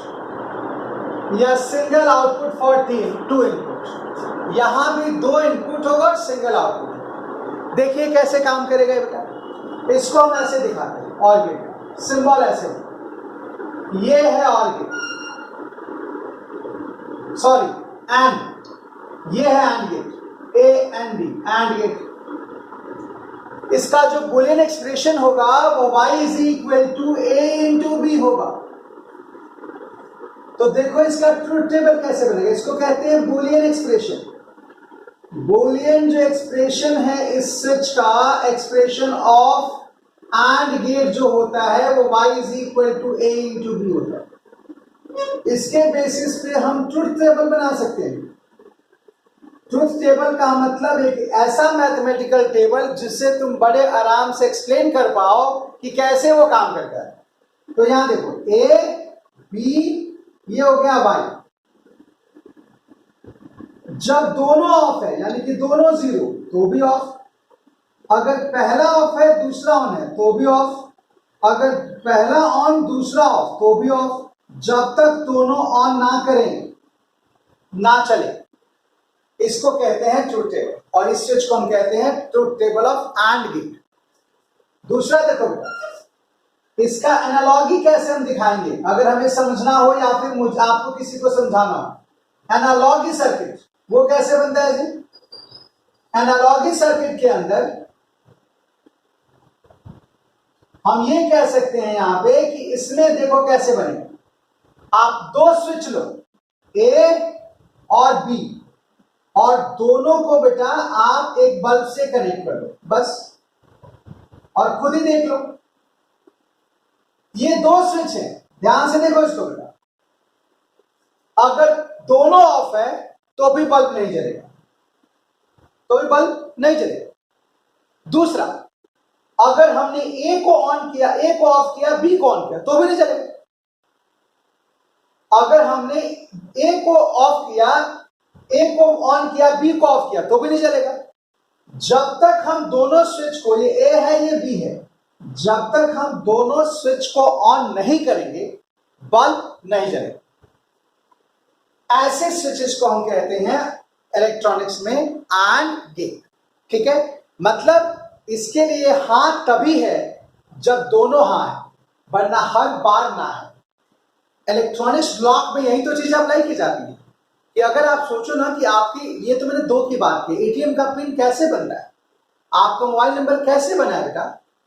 Speaker 1: या सिंगल आउटपुट फॉर 2 इनपुट। यहां भी 2 इनपुट होगा और सिंगल आउटपुट। देखिए कैसे काम करेगा बेटा, इसको हम ऐसे दिखाते हैं, और गेट सिंबल ऐसे होगा, ये है और गेट, सॉरी एंड, ये है and gate, A and B, and gate. इसका जो बुलियन एक्सप्रेशन होगा वो y is equal to A into B होगा। तो देखो इसका ट्रूथ टेबल कैसे बनेगा, इसको कहते हैं बुलियन एक्सप्रेशन। बुलियन जो एक्सप्रेशन है इस स्विच का, एक्सप्रेशन ऑफ एंड गेट जो होता है वो y is equal to A into B होता है। इसके बेसिस पे हम ट्रूथ टेबल बना सकते हैं। ट्रूथ टेबल का मतलब एक ऐसा मैथमेटिकल टेबल जिससे तुम बड़े आराम से एक्सप्लेन कर पाओ कि कैसे वो काम करता है। तो यहां देखो ए बी, ये हो गया वाई। जब दोनों ऑफ है यानी कि दोनों 0 तो भी ऑफ, अगर पहला ऑफ है दूसरा ऑन है तो भी ऑफ, अगर पहला ऑन दूसरा ऑफ तो भी ऑफ, जब तक दोनों ऑन ना करें ना चले। इसको कहते हैं ट्रूथ टेबल, और इस स्विच को हम कहते हैं truth table of and gate. दूसरा देखो बेटा, इसका एनालॉजी कैसे हम दिखाएंगे अगर हमें समझना हो या फिर आपको किसी को समझाना हो। एनालॉजी सर्किट वो कैसे बनता है जी? एनालॉजी सर्किट के अंदर हम ये कह सकते हैं यहां पे कि इसमें देखो कैसे बनेगा। आप 2 स्विच लो, ए और बी, और दोनों को बेटा आप एक बल्ब से कनेक्ट कर लो बस, और खुद ही देख लो। ये 2 स्विच है, ध्यान से देखो इसको बेटा। अगर दोनों ऑफ है तो भी बल्ब नहीं जलेगा, तो भी बल्ब नहीं जलेगा। दूसरा, अगर हमने ए को ऑन किया, ए को ऑफ किया, बी को ऑन किया तो भी नहीं जलेगा। अगर हमने ए को ऑफ किया, ए को ऑन किया, बी को ऑफ किया तो भी नहीं जलेगा। जब तक हम दोनों स्विच को, ये ए है ये बी है, जब तक हम दोनों स्विच को ऑन नहीं करेंगे बल्ब नहीं जलेगा। ऐसे स्विचेस को हम कहते हैं इलेक्ट्रॉनिक्स में एंड गेट। ठीक है, मतलब इसके लिए हां तभी है जब दोनों हां है, वरना हर बार ना है। इलेक्ट्रॉनिक्स ब्लॉक में यही तो चीज अप्लाई की जाती है कि अगर आप सोचो ना कि आपकी, ये तो मैंने 2 की बात की, एटीएम का पिन कैसे बन रहा है, आपका मोबाइल नंबर कैसे बना है बेटा,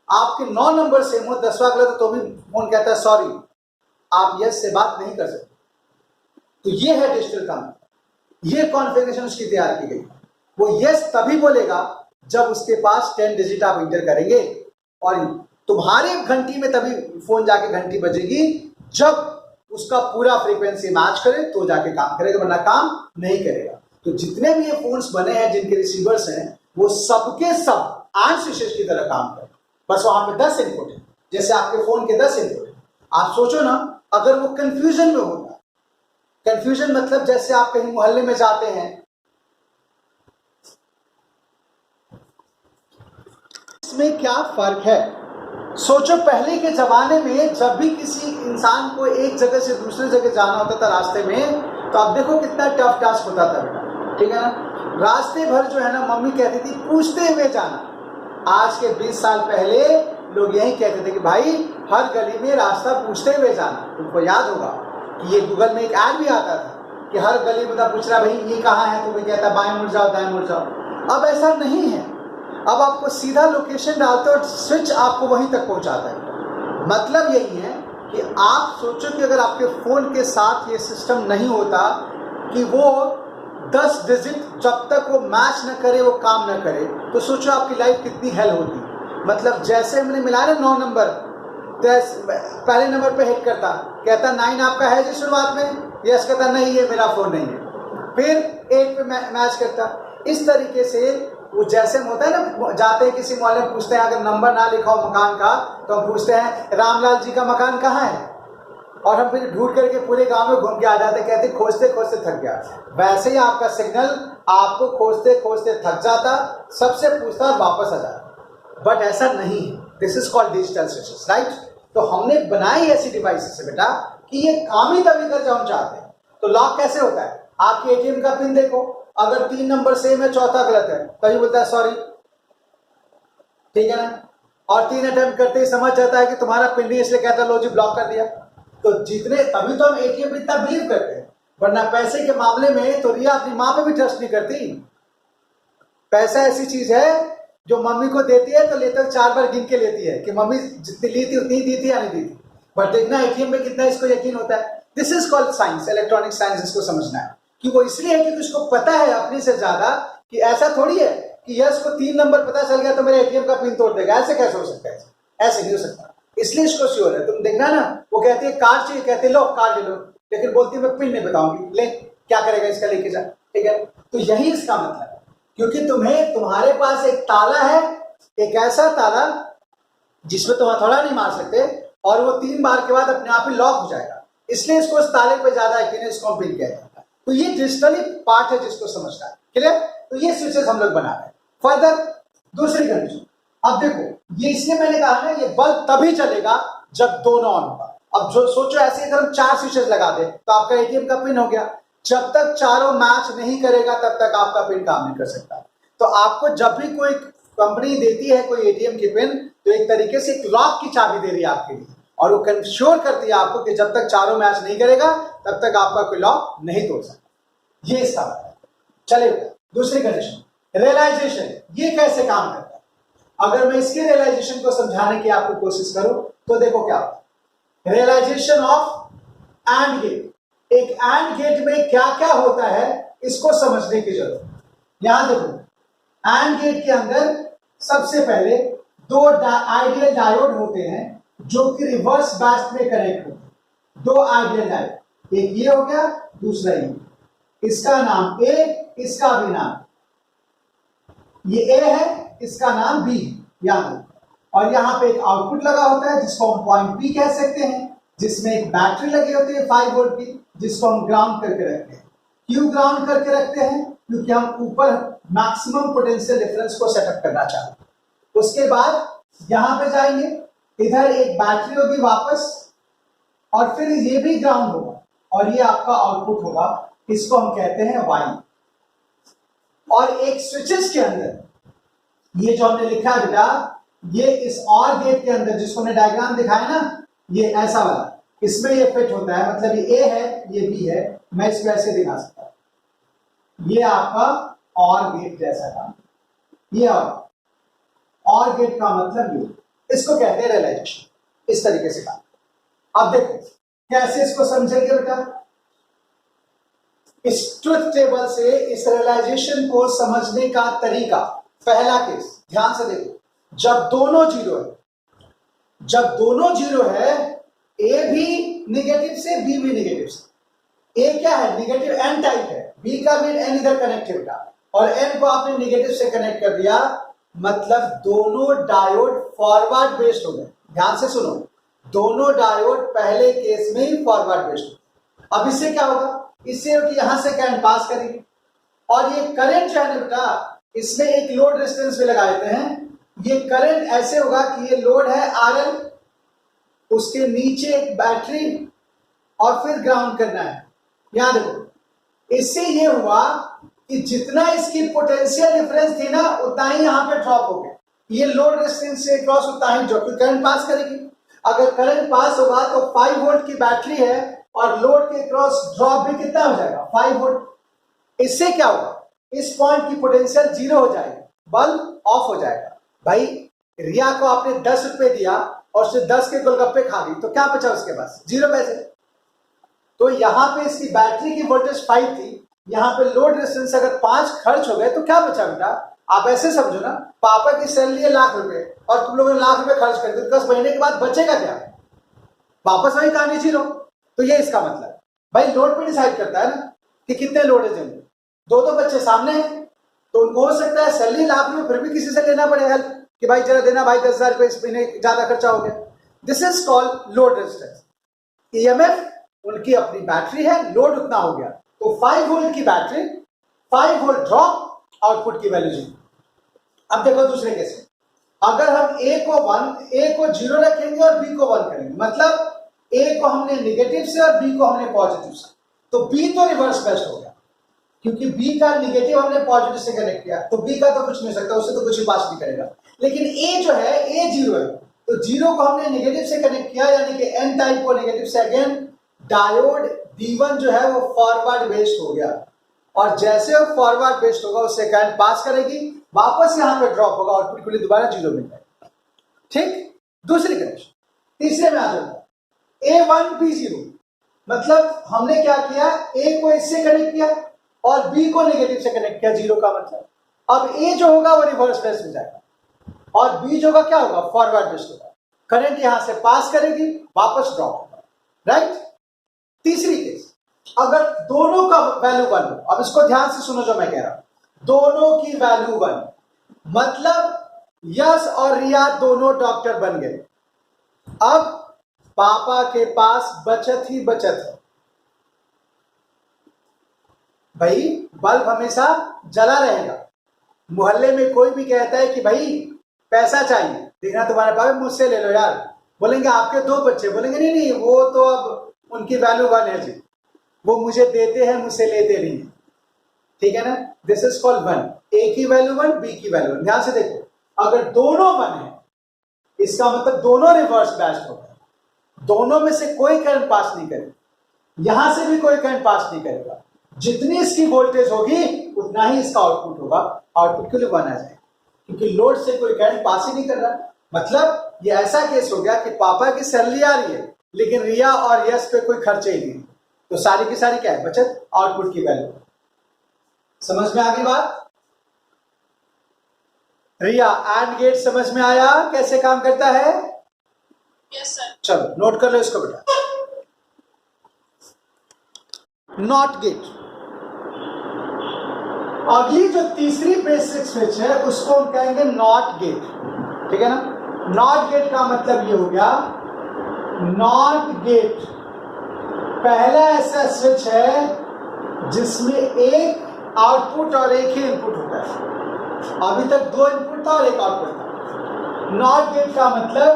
Speaker 1: आपके 9 नंबर सेम हो, 10वां गलत तो भी फोन कहता है सॉरी, आप यस से बात नहीं कर सकते। तो ये है डिजिटल का, ये कॉन्फ़िगरेशन उसकी तैयार की गई। वो यस तभी बोलेगा जब उसके पास 10 डिजिट आप इंटर करेंगे, और तुम्हारे घंटी में तभी फोन जाके घंटी बजेगी जब उसका पूरा फ्रीक्वेंसी मैच करे तो जाके काम करेगा, वरना काम नहीं करेगा। तो जितने भी ये फोन्स बने हैं जिनके रिसीवर्स हैं वो सबके सब आंट स्विचेस की तरह काम करें, बस वहां पे 10 इनपुट है, जैसे आपके फोन के 10 इनपुट है। आप सोचो ना, अगर वो कंफ्यूजन में होता, कंफ्यूजन मतलब जैसे आप कहीं मोहल्ले में जाते हैं, इसमें क्या फर्क है? सोचो पहले के जमाने में जब भी किसी इंसान को एक जगह से दूसरी जगह जाना होता था रास्ते में, तो आप देखो कितना टफ टास्क होता था बेटा, ठीक है ना। रास्ते भर जो है ना मम्मी कहती थी पूछते हुए जाना। आज के 20 साल पहले लोग यही कहते थे कि भाई हर गली में रास्ता पूछते हुए जाना। तुमको याद होगा कि ये गूगल में एक ऐड भी आता था कि हर गली में पूछ रहा भाई ये कहाँ है, तो कोई कहता बाएं मुड़ जाओ दाएं मुड़ जाओ। अब ऐसा नहीं है, अब आपको सीधा लोकेशन डालते हो और स्विच आपको वहीं तक पहुंचाता है। मतलब यही है कि आप सोचो कि अगर आपके फोन के साथ ये सिस्टम नहीं होता कि वो 10 डिजिट जब तक वो मैच न करे वो काम न करे, तो सोचो आपकी लाइफ कितनी हेल होती। मतलब जैसे हमने मिलाया ना 9 नंबर, पहले नंबर पे हिट करता, कहता 9 आपका है जी शुरुआत में, यस कहता नहीं ये मेरा फोन नहीं है, फिर 8 पे मैच करता। इस तरीके से वो जैसे होता है ना, जाते हैं किसी मोहल्ले में पूछते हैं, अगर नंबर ना लिखा हो मकान का तो हम पूछते हैं रामलाल जी का मकान कहाँ है, और हम फिर ढूंढ करके पूरे गांव में घूम के आ जाते, कहते खोजते खोजते थक गया। वैसे ही आपका सिग्नल आपको खोजते खोजते थक जाता, सबसे पूछता और वापस आ जाता। बट ऐसा नहीं है, this is called digital switches, right. तो हमने बनाई ऐसी डिवाइसेस है बेटा कि ये काम ही तभी कर जो हम चाहते हैं। तो लॉक कैसे होता है? आपके एटीएम का पिन देखो, अगर 3 नंबर सेम है चौथा गलत है तभी बोलता है सॉरी, ठीक है ना। और 3 अटेम्प्ट करते ही समझ जाता है कि तुम्हारा पिन नहीं, इसलिए कहता लो जी ब्लॉक कर दिया। तो जितने, तभी तो हम एटीएम पे इतना बिलीव करते हैं, वरना पैसे के मामले में तो रिया अपनी माँ पे भी ट्रस्ट नहीं करती। पैसा ऐसी चीज है जो मम्मी को देती है तो लेकर 4 बार गिन के लेती है कि मम्मी जितनी ली थी उतनी दी थी या नहीं दी थी। बट देखना एटीएम में कितना इसको यकीन होता है। This is called science, electronic science. इसको समझना है कि वो इसलिए है कि उसको पता है अपने से ज्यादा, कि ऐसा थोड़ी है कि यस को 3 नंबर पता चल गया तो मेरे एटीएम का पिन तोड़ देगा। ऐसे कैसे हो सकता है? ऐसे नहीं हो सकता, इसलिए इसको श्योर है। तुम देखना ना, वो कहती है कार्ड चाहिए, कहते लो कार्ड ले लो, लेकिन बोलती है मैं पिन नहीं बताऊंगी। ले क्या करेगा इसका, लेके जा, ठीक है। तो यही इसका मतलब है, क्योंकि तुम्हारे पास एक ताला है, एक ऐसा ताला जिसमें तुम हथौड़ा नहीं मार सकते, और वो 3 बार के बाद अपने आप ही लॉक हो जाएगा। इसलिए इसको उस ताले पे ज्यादा यकीन है, इसको पिन किया जाता है। तो ये डिजिटली पार्ट है जिसको समझना है, क्लियर। तो ये स्विचेस हम लोग बना रहे हैं। फर्दर दूसरी कंडीशन, अब देखो ये इसलिए मैंने कहा ना ये बल्ब तभी चलेगा जब दोनों ऑन होगा। अब जो सोचो ऐसे अगर हम 4 स्विचेस लगा दे तो आपका एटीएम का पिन हो गया। जब तक चारों मैच नहीं करेगा तब तक आपका पिन काम नहीं कर सकता। तो आपको जब भी कोई कंपनी देती है कोई एटीएम की पिन, तो एक तरीके से एक लॉक की चाबी दे रही है आपके लिए, और वो कंश्योर करती है आपको कि जब तक चारों मैच नहीं करेगा तब तक आपका कोई लॉक नहीं तोड़ सकता। ये इसका मतलब है। चलिए दूसरी कंडीशन, रियलाइजेशन। ये कैसे काम करता है? अगर मैं इसके रियलाइजेशन को समझाने की आपको कोशिश करूं तो देखो क्या होता है। Realisation of and gate. एक एंड गेट में क्या क्या होता है इसको समझने की जरूरत है। यहां देखो, एंड गेट के अंदर सबसे पहले 2 आइडियल डायोड होते हैं जो कि रिवर्स बैच में कनेक्ट होते हैं। 2 आइडियल डायोड, एक ये हो गया, दूसरा ये। इसका नाम ए, इसका भी नाम, ये ए है, इसका नाम बी, यहां। और यहां पे एक आउटपुट लगा होता है जिसको हम पॉइंट पी कह सकते हैं, जिसमें एक बैटरी लगी होती है 5 वोल्ट की, जिसको हम ग्राउंड करके रखते हैं। क्यों ग्राउंड करके रखते हैं? क्योंकि हम ऊपर मैक्सिमम पोटेंशियल डिफरेंस को सेटअप करना चाहते हैं। उसके बाद यहां पे जाएंगे, इधर एक बैटरी होगी वापस, और फिर ये भी ग्राउंड होगा, और ये आपका आउटपुट होगा, इसको हम कहते हैं वाई। और एक स्विचेस के अंदर ये जो हमने लिखा है बेटा, ये इस और गेट के अंदर जिसको हमने डायग्राम दिखाया ना, ये ऐसा वाला, इसमें ये फिट होता है। मतलब ये ए है, ये बी है, मैं इसको ऐसे दिखा सकता हूं। ये आपका और गेट जैसा काम, ये और गेट का मतलब ये, इसको कहते हैं रियलाइजेशन। इस तरीके से काम। अब देखो कैसे इसको समझेंगे बेटा। इस ट्रुथ टेबल से इस रियलाइजेशन को समझने का तरीका, पहला केस ध्यान से देखो, जब दोनों जीरो है, जब दोनों जीरो है, ए भी निगेटिव से बी भी निगेटिव से, ए क्या है निगेटिव एन टाइप है, बी का भी एन इधर कनेक्टेड था और एन को आपने निगेटिव से कनेक्ट कर दिया, मतलब दोनों डायोड फॉरवर्ड बेस्ड हो गए। ध्यान से सुनो, दोनों डायोड पहले केस में ही फॉरवर्ड बेस्ड हो। अब इससे क्या होगा, इससे यहां से करंट पास करेगी और ये करंट जो है ना बेटा, इसमें एक लोड रेजिस्टेंस भी लगा देते हैं। ये करंट ऐसे होगा कि ये लोड है आरएल, उसके नीचे एक बैटरी और फिर ग्राउंड करना है। यहां देखो, इससे ये हुआ कि जितना इसकी पोटेंशियल डिफरेंस थी ना, उतना ही यहां पे ड्रॉप हो गया। ये लोड रेजिस्टेंस से क्रॉस उतना ही ड्रॉप, करंट पास करेगी। अगर करंट पास होगा तो 5 वोल्ट की बैटरी है और लोड के क्रॉस ड्रॉप भी कितना हो जाएगा 5 वोल्ट। इससे क्या होगा, इस पॉइंट की पोटेंशियल 0 हो जाएगी, बल्ब ऑफ हो जाएगा। भाई रिया को आपने 10 रुपए दिया और उससे 10 के गोलगप्पे खा गई, तो क्या बचा उसके पास 0 पैसे। तो यहां पे इसकी बैटरी की वोल्टेज 5 थी, यहां पे लोड रेजिस्टेंस अगर 5 खर्च हो गए तो क्या बचा बेटा। आप ऐसे समझो ना, पापा की सैलरी है लाख रुपए और तुम लोगों ने लाख रुपए खर्च कर दिए, 10 महीने के बाद बचेगा क्या, वापस वही कहानी जीरो। तो ये इसका मतलब भाई लोड पे डिसाइड करता है ना कि कितने लोड है जल्दी। दो बच्चे सामने हैं तो उनको हो सकता है सैलरी लाख रुपए, फिर भी किसी से लेना पड़े हेल्प कि भाई जरा देना भाई 10,000 रुपए, इस महीने ज्यादा खर्चा हो गया। This is called load resistance. EMF उनकी अपनी बैटरी है, लोड उतना हो गया, तो 5 वोल्ट की बैटरी, 5 वोल्ट ड्रॉप, आउटपुट की वैल्यू 0। अब देखो दूसरे केस में, अगर हम ए को 0 रखेंगे और बी को 1 करेंगे, मतलब ए को हमने निगेटिव से और बी को हमने पॉजिटिव से, तो बी तो रिवर्स बेस्ट हो गया क्योंकि बी का निगेटिव हमने पॉजिटिव से कनेक्ट किया, तो बी का तो कुछ नहीं हो सकता, उससे तो कुछ ही पास नहीं करेगा। लेकिन ए जो है, ए 0 है, तो 0 को हमने निगेटिव से कनेक्ट किया, यानी कि एन टाइप को निगेटिव से, अगेन डायोड D1 जो है वो फॉरवर्ड बेस्ड हो गया और जैसे वो फॉरवर्ड बेस्ड होगा उससे करंट पास करेगी, वापस यहां पे ड्रॉप होगा, आउटपुट के लिए दोबारा 0 मिल जाएगा। ठीक, दूसरी कंडीशन। तीसरे में आ जाता है A1 B0, मतलब हमने क्या किया, ए को इससे कनेक्ट किया और बी को नेगेटिव से कनेक्ट किया, 0 का मतलब। अब ए जो होगा वो रिवर्स बेस्ड हो जाएगा और बी जो होगा क्या होगा, फॉरवर्ड बेस्ड होगा। करंट यहां से पास करेगी, वापस ड्रॉप होगा, राइट। तीसरी केस, अगर दोनों का वैल्यू 1 हो, अब इसको ध्यान से सुनो जो मैं कह रहा हूं, दोनों की वैल्यू 1, मतलब यश और रिया दोनों डॉक्टर बन गए। अब पापा के पास बचत ही बचत है, भाई बल्ब हमेशा जला रहेगा। मोहल्ले में कोई भी कहता है कि भाई पैसा चाहिए, देखना तुम्हारे पास, मुझसे ले लो यार, बोलेंगे आपके 2 बच्चे, बोलेंगे नहीं नहीं वो तो अब उनकी वैल्यू 1 है जी, वो मुझे देते हैं मुझसे लेते नहीं है, ठीक है ना। दिस इज कॉल्ड 1, ए की वैल्यू 1, बी की वैल्यू 1। ध्यान से देखो, अगर दोनों 1 है इसका मतलब दोनों रिवर्स बेस्ड होगा, दोनों में से कोई करंट पास नहीं करेगा, यहां से भी कोई करंट पास नहीं करेगा, जितनी इसकी वोल्टेज होगी उतना ही इसका आउटपुट होगा, आउटपुट के लिए 1 आ जाएगा क्योंकि लोड से कोई करंट पास ही नहीं कर रहा। मतलब ये ऐसा केस हो गया कि पापा की सैलरी आ रही है लेकिन रिया और यश पे कोई खर्चे ही नहीं, तो सारी की सारी क्या है, बचत, आउटपुट की वैल्यू। समझ में आ गई बात। रिया एंड गेट समझ में आया कैसे काम करता है?
Speaker 2: Yes sir.
Speaker 1: चलो नोट कर लो इसको बेटा। नॉट गेट, अगली जो तीसरी बेसिक स्विच है उसको हम कहेंगे नॉट गेट, ठीक है ना। नॉट गेट का मतलब ये हो गया, नॉट गेट पहला ऐसा स्विच है जिसमें एक आउटपुट और एक ही इनपुट होता है। अभी तक 2 इनपुट था और एक आउटपुट था। नॉट गेट का मतलब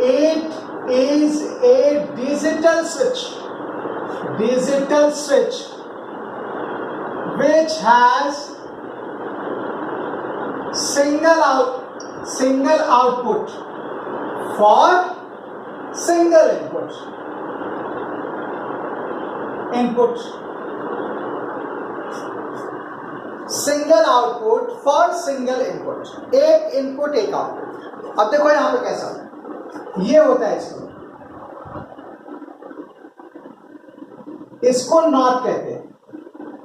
Speaker 1: it is A digital switch, digital switch which has single output for single input single output for single input, एक इनपुट एक आउटपुट। अब देखो यहां पे कैसा होता है, ये होता है इसको नॉट कहते हैं।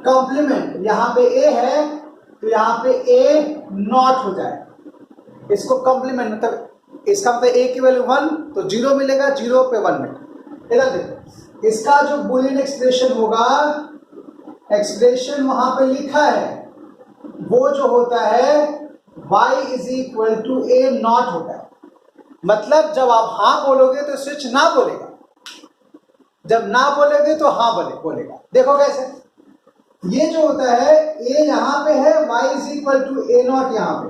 Speaker 1: कॉम्प्लीमेंट, यहां पे ए है तो यहां पे ए नॉट हो जाएगा। इसको कॉम्प्लीमेंट मतलब इसका मतलब ए की वैल्यू 1 तो 0 मिलेगा, 0 पे 1 मिलेगा। इधर देखो इसका जो बुलियन एक्सप्रेशन होगा, एक्सप्रेशन वहां पे लिखा है वो जो होता है y is equal to A not होता है। मतलब जब आप हाँ बोलोगे तो स्विच ना बोलेगा, जब ना बोलोगे तो हाँ बोलेगा। देखो कैसे, ये जो होता है a यहां पे है, y is equal to A not यहां पे।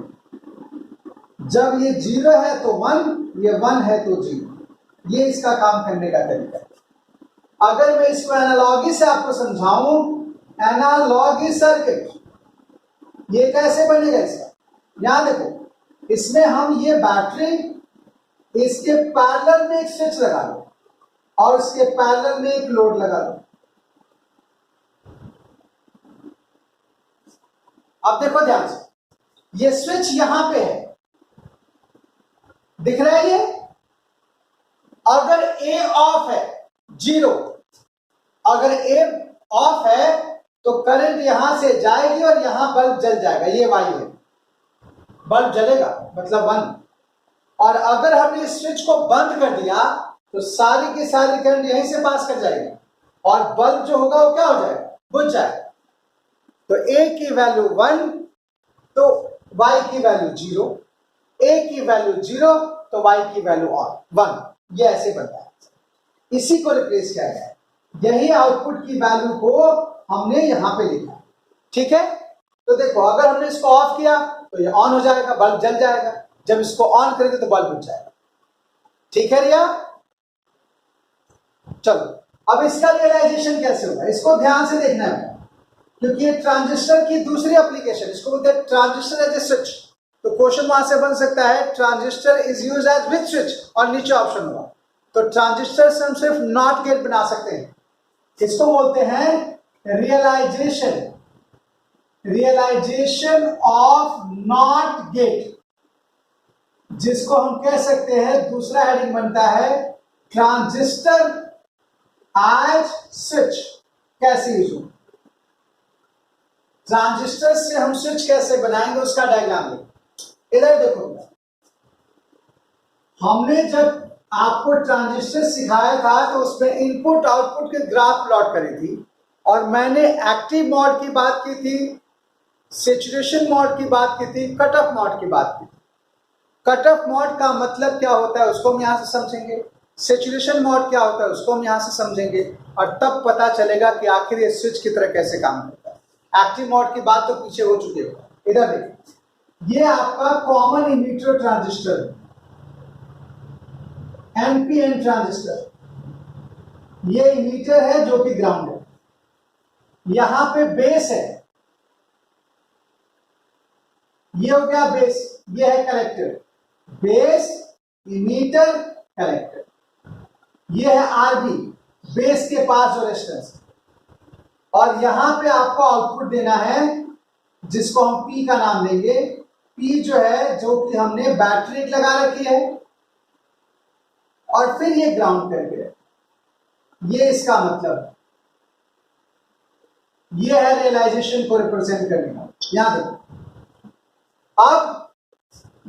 Speaker 1: जब ये 0 है तो 1, ये 1 है तो 0। ये इसका काम करने का तरीका है। अगर मैं इसको एनालॉगी से आपको समझाऊं, एनालॉगी सर्किट ये कैसे बनेगा इसका, यहां देखो इसमें हम ये बैटरी इसके पैरेलल में एक स्विच लगा लो और इसके पैरेलल में एक लोड लगा लो। अब देखो ध्यान से, ये स्विच यहां पे है, दिख रहा है ये। अगर ए ऑफ है 0, अगर ए ऑफ है तो करंट यहां से जाएगी और यहां बल्ब जल जाएगा, ये वाई है, बल्ब जलेगा मतलब 1। और अगर हमने इस स्विच को बंद कर दिया तो सारी की सारी करंट यहीं से पास कर जाएगी और बल्ब जो होगा वो क्या हो जाएगा, बुझ जाएगा। तो ए की वैल्यू 1 तो y की वैल्यू 0, a की वैल्यू 0 तो y की वैल्यू 1। ये ऐसे बनता है, इसी को रिप्लेस किया गया है। यही आउटपुट की वैल्यू को हमने यहां पे लिखा, ठीक है। तो देखो अगर हमने इसको ऑफ किया तो ये ऑन हो जाएगा, बल्ब जल जाएगा। जब इसको ऑन करेंगे तो बल्ब बुझ जाएगा, ठीक है रिया। चलो अब इसका रियलाइजेशन कैसे होगा, इसको ध्यान से देखना है क्योंकि ये ट्रांजिस्टर की दूसरी एप्लीकेशन, इसको बोलते हैं ट्रांजिस्टर एज ए स्विच। तो क्वेश्चन वहां से बन सकता है transistor is use as with switch, और नीचे ऑप्शन होगा। तो ट्रांजिस्टर से हम सिर्फ नॉट गेट बना सकते हैं, इसको बोलते हैं realisation, realisation of not gate, जिसको हम कह सकते हैं, दूसरा हेडिंग बनता है ट्रांजिस्टर एज स्विच। कैसे यूज हो, ट्रांजिस्टर से हम स्विच कैसे बनाएंगे उसका डायग्राम देखो। इधर देखो, हमने जब आपको ट्रांजिस्टर सिखाया था तो उसमें इनपुट आउटपुट के ग्राफ प्लॉट करी थी, और मैंने एक्टिव मोड की बात की थी, सैचुरेशन मोड की बात की थी, कट ऑफ मोड की बात की थी। कट ऑफ मोड का मतलब क्या होता है उसको हम यहां से समझेंगे, सैचुरेशन मोड क्या होता है उसको हम यहां से समझेंगे, और तब पता चलेगा कि आखिर ये स्विच की तरह कैसे काम करता है। एक्टिव मोड की बात तो पीछे हो चुकी है। इधर देखिए, ये आपका कॉमन इमीटर ट्रांजिस्टर है, एनपीएन ट्रांजिस्टर। ये इमीटर है जो कि ग्राउंड है, यहां पे बेस है, ये हो गया बेस, ये है कलेक्टर, बेस इमीटर कलेक्टर। ये है आरबी, बेस के पास जो रेजिस्टेंस, और यहां पे आपको आउटपुट देना है जिसको हम पी का नाम देंगे। पी जो है, जो कि हमने बैटरी लगा रखी है, और फिर ये ग्राउंड करके, ये इसका मतलब है। ये है रियलाइजेशन को रिप्रेजेंट करने का। यहां देखो, अब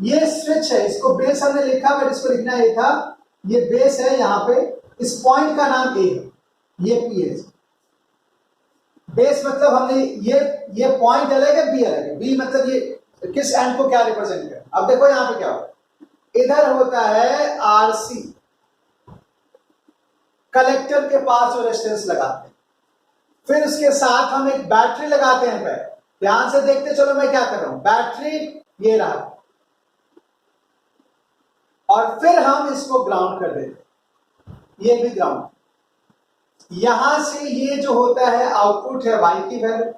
Speaker 1: ये स्विच है, इसको बेस हमने लिखा, बट इसको लिखना ये था, ये बेस है यहां पे, इस पॉइंट का नाम ए है, ये पी है। बेस मतलब हमने ये पॉइंट अलग है, बी अलग है। बी मतलब ये किस एंड को क्या रिप्रेजेंट कर। अब देखो यहां पे क्या होता है, इधर होता है आरसी, कलेक्टर के पास जो रेजिस्टेंस लगाते हैं, फिर उसके साथ हम एक बैटरी लगाते हैं। पे ध्यान से देखते चलो मैं क्या कर रहा हूं, बैटरी ये रहा, और फिर हम इसको ग्राउंड कर देते, ये भी ग्राउंड। यहां से ये जो होता है आउटपुट है वाई की वैल्यू।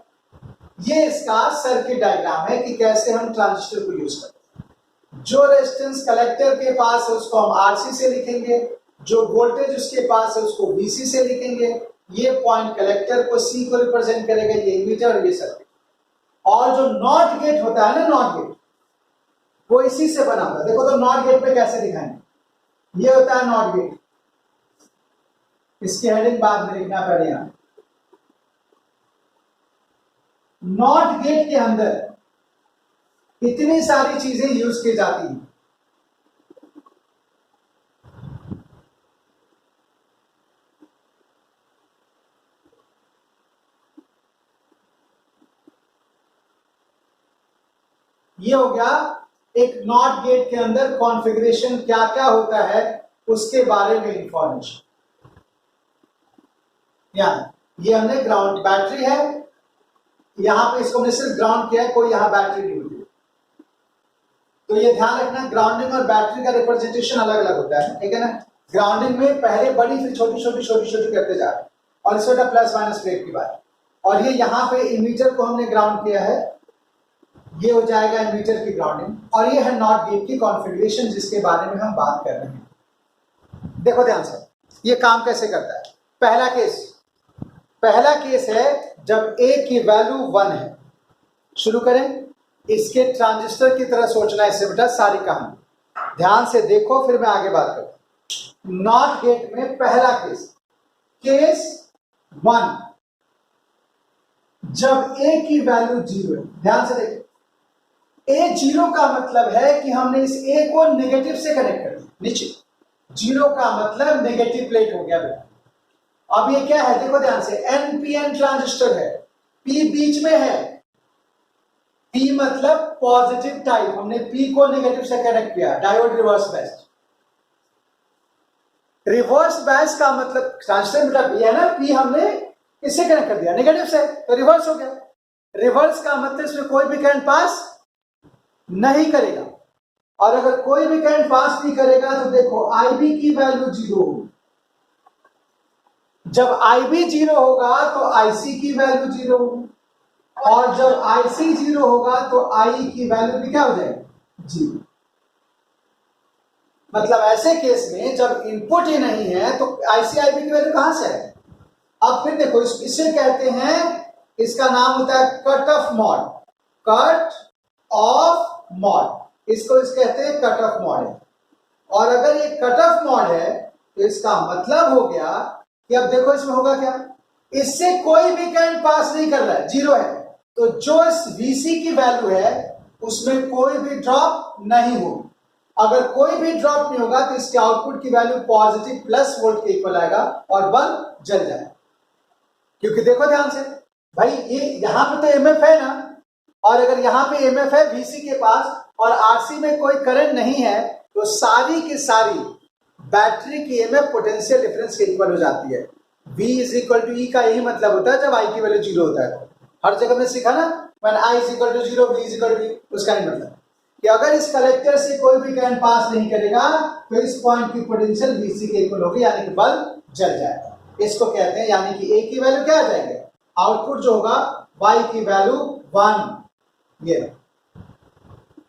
Speaker 1: ये इसका सर्किट डायग्राम है कि कैसे हम ट्रांजिस्टर को यूज करते हैं। जो रेजिस्टेंस कलेक्टर के पास है उसको हम आरसी से लिखेंगे, जो वोल्टेज उसके पास है उसको वीसी से लिखेंगे। ये पॉइंट कलेक्टर को सी को रिप्रेजेंट करेगा, ये इमीटर और ये सर्किट। और जो नॉट गेट होता है ना, नॉट गेट, वो इसी से बना होता है। देखो तो नॉट गेट पे कैसे दिखाएंगे, ये होता है नॉट गेट। इसकी हेडिंग बाद में लिखना पड़े। यहां नॉट गेट के अंदर इतनी सारी चीजें यूज की जाती हैं। ये हो गया एक नॉट गेट के अंदर कॉन्फ़िगरेशन क्या क्या होता है उसके बारे में इंफॉर्मेशन। ये हमने ग्राउंड बैटरी है, यहां पे इसको हमने सिर्फ ग्राउंड किया है, कोई यहां बैटरी नहीं होती। तो ये ध्यान रखना, ग्राउंडिंग और बैटरी का रिप्रेजेंटेशन अलग अलग होता है, ठीक है ना। ग्राउंडिंग में पहले बड़ी फिर छोटी छोटी छोटी छोटी करते जा रहे हैं, और इस वजह प्लस माइनस प्लेट की बात। और ये यहाँ पे इमीटर को हमने ग्राउंड किया है, ये हो जाएगा इमीटर की ग्राउंडिंग। और ये है नॉट गेट की कॉन्फ़िगरेशन जिसके बारे में हम बात कर रहे हैं। देखो ध्यान से, ये काम कैसे करता है। पहला केस है जब A की वैल्यू 1 है। शुरू करें, इसके ट्रांजिस्टर की तरह सोचना है इससे बेटा सारी कहानी। ध्यान से देखो फिर मैं आगे बात करूं। नॉट गेट में पहला केस 1, जब A की वैल्यू 0 है। ध्यान से देखो, A 0 का मतलब है कि हमने इस A को नेगेटिव से कनेक्ट कर दिया नीचे। 0 का मतलब नेगेटिव प्लेट हो गया बेटा। अब ये क्या है देखो ध्यान से, NPN ट्रांजिस्टर है, P बीच में है। P मतलब पॉजिटिव टाइप, हमने P को नेगेटिव से कनेक्ट किया, diode reverse best. Reverse batch का मतलब ट्रांजिस्टर बेटा B है ना, P हमने इससे कनेक्ट कर दिया नेगेटिव से, तो रिवर्स हो गया। रिवर्स का मतलब इसमें कोई भी करंट पास नहीं करेगा, और अगर कोई भी करंट पास नहीं करेगा तो देखो IB की वैल्यू 0 होगी। जब IB 0 होगा तो IC की वैल्यू 0 होगी, और जब IC 0 होगा तो IE की वैल्यू भी क्या हो जाएगी 0। मतलब ऐसे केस में जब इनपुट ही नहीं है तो IC IB की वैल्यू कहां से है। अब फिर देखो इसे कहते हैं, इसका नाम होता है cut off mod, cut off mod, इसको कहते हैं कट ऑफ मॉड है। और अगर ये कट ऑफ मॉड है तो इसका मतलब हो गया कि अब देखो इसमें होगा क्या, इससे कोई भी करंट पास नहीं कर रहा है, 0 है, तो जो इस VC की वैल्यू है उसमें कोई भी ड्रॉप नहीं होगी। अगर कोई भी ड्रॉप नहीं होगा तो इसके आउटपुट की वैल्यू पॉजिटिव प्लस वोल्ट के इक्वल आएगा और बल्ब जल जाएगा। क्योंकि देखो ध्यान से भाई, ये यहां पे तो MF है ना, और अगर यहां पे MF है VC के पास और RC में कोई करंट नहीं है तो सारी की सारी बैटरी की EMF पोटेंशियल डिफरेंस के इक्वल हो जाती है। V is equal to E का यही मतलब होता है जब I की वैल्यू 0 होता है। हर जगह में सीखा ना, when I is equal to 0 V is equal to E, उसका नहीं मतलब कि अगर इस कलेक्टर से कोई भी करंट पास नहीं करेगा तो इस पॉइंट की पोटेंशियल VC के इक्वल होगी, यानी कि बल्ब जल जाएगा। इसको कहते हैं, यानी कि A की वैल्यू क्या आ जाएगी, आउटपुट जो होगा Y की वैल्यू 1, ये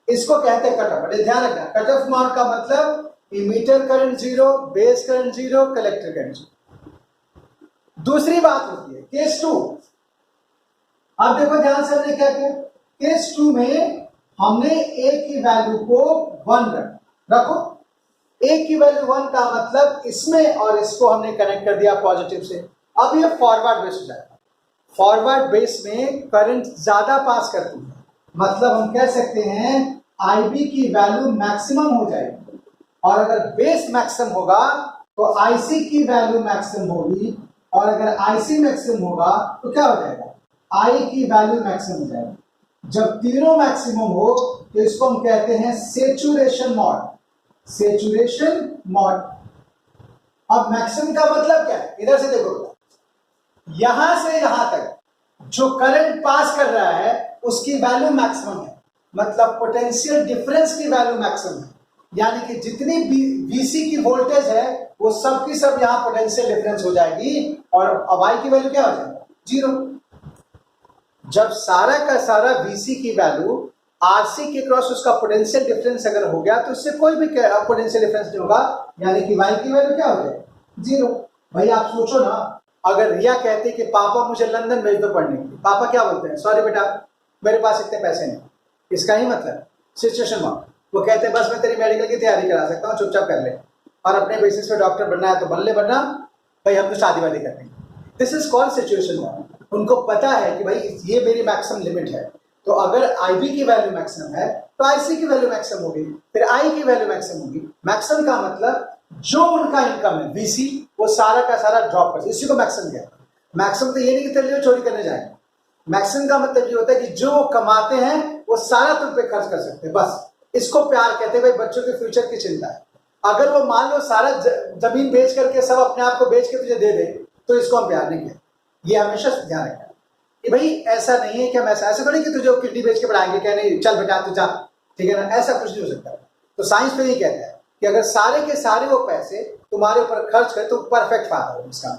Speaker 1: इसको कहते हैं कट ऑफ। ध्यान रखना, कट ऑफ मॉड का मतलब emitter current 0, base current 0, collector current 0। दूसरी बात होती है केस 2। अब देखो ध्यान से हमने क्या किया, केस 2 में हमने A की वैल्यू को 1 रखो। A की वैल्यू 1 का मतलब इसमें और इसको हमने कनेक्ट कर दिया पॉजिटिव से। अब ये फॉरवर्ड बेस हो जाएगा। फॉरवर्ड बेस में करंट ज्यादा पास करती है, मतलब हम कह सकते हैं IB की वैल्यू मैक्सिमम हो जाएगी, और अगर बेस मैक्सिमम होगा तो IC की वैल्यू मैक्सिमम होगी, और अगर IC मैक्सिमम होगा तो क्या हो जाएगा, I की वैल्यू मैक्सिमम हो जाएगी। जब तीनों मैक्सिमम हो तो इसको हम कहते हैं सैचुरेशन मॉड, सैचुरेशन मॉड। अब मैक्सिमम का मतलब क्या है, इधर से देखो, यहां से यहां तक जो करंट पास कर रहा है उसकी वैल्यू मैक्सिमम है, मतलब पोटेंशियल डिफरेंस की वैल्यू मैक्सिमम है, यानी कि जितनी VC की वोल्टेज है वो सब की सब यहां पोटेंशियल डिफरेंस हो जाएगी, और अब I की वैल्यू क्या हो जाएगा 0। जब सारा का सारा VC की वैल्यू RC के क्रॉस उसका पोटेंशियल डिफरेंस अगर हो गया तो इससे कोई भी पोटेंशियल डिफरेंस नहीं होगा, यानी कि Y की वैल्यू क्या हो जाएगी 0। भाई आप सोचो ना, अगर रिया कहती कि पापा मुझे लंदन भेज दो पढ़ने के लिए, पापा क्या बोलते हैं, सॉरी बेटा मेरे पास इतने पैसे नहीं। इसका ही मतलब सिचुएशन मॉड। वो कहते हैं बस मैं तेरी मेडिकल की तैयारी करा सकता हूँ, चुपचाप कर ले, और अपने बेसिस पे डॉक्टर बनना है तो बन ले, बनना भाई हम तो शादी वादी करते हैं। This is called situation mod. उनको पता है कि भाई ये मेरी मैक्सिमम लिमिट है, तो अगर IB की वैल्यू मैक्सिमम है तो IC की वैल्यू मैक्सिमम होगी, फिर I की वैल्यू मैक्सिमम होगी। मैक्सिमम का मतलब जो उनका इनकम है VC वो सारा का सारा ड्रॉप कर, इसी को मैक्सिमम कहते हैं। मैक्सिमम तो ये नहीं कि तेरे लिए चोरी करने जाएंगे, मैक्सिमम का मतलब ये होता है कि जो वो कमाते हैं वो सारा तुम पे खर्च कर सकते हैं, बस इसको प्यार कहते हैं। भाई बच्चों के फ्यूचर की चिंता है, अगर वो मान लो सारा जमीन बेच करके सब अपने आप को बेच के तुझे दे दे तो इसको हम प्यार नहीं कहते। ये हमेशा ध्यान रखना कि भाई ऐसा नहीं है कि हम ऐसा थोड़ी कि तुझे किडनी बेच के पढ़ाएंगे, क्या नहीं चल बेटा तू जा, ठीक है ना, ऐसा कुछ नहीं हो सकता। तो साइंस तो ये कहता है कि अगर सारे के सारे वो पैसे तुम्हारे ऊपर खर्च करें तो परफेक्ट फायदा हो इसका,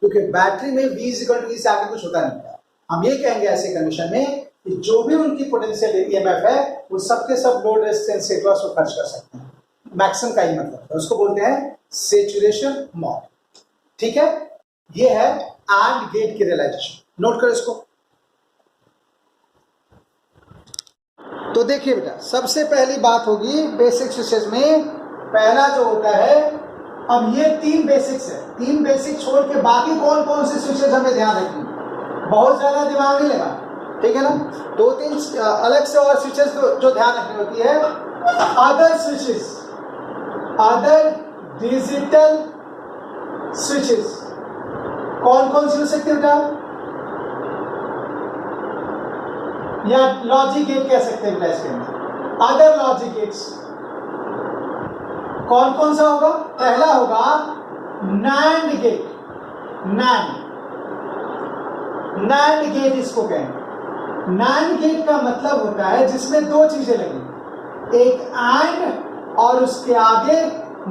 Speaker 1: क्योंकि बैटरी में V = E से आगे कुछ होता नहीं है। हम ये कहेंगे ऐसे कंडीशन में कि जो भी उनकी पोटेंशियल EMF है वो सबके सब लोड रेजिस्टेंस से क्रॉस खर्च कर सकते हैं। मैक्सिमम का ही मतलब है, उसको बोलते हैं सैचुरेशन मॉड, ठीक है। ये है AND गेट की रियलाइजेशन, नोट करो इसको। तो देखिए बेटा, सबसे पहली बात होगी बेसिक स्विचेस में, पहला जो होता है, अब ये 3 बेसिक्स है, 3 बेसिक छोड़ के बाकी कौन कौन से स्विचेस हमें ध्यान रखनी, बहुत ज्यादा दिमाग नहीं लगा, ठीक है ना। 2-3 अलग से और स्विचेस जो ध्यान रखनी होती है। Other switches, other digital switches कौन कौन सी हो सकती है बेटा, या लॉजिक गेट कह सकते हैं इसके अंदर। अदर लॉजिक गेट्स कौन कौन सा होगा, पहला होगा NAND गेट, NAND गेट इसको कहेंगे। NAND गेट का मतलब होता है जिसमें 2 चीजें लगी, एक AND और उसके आगे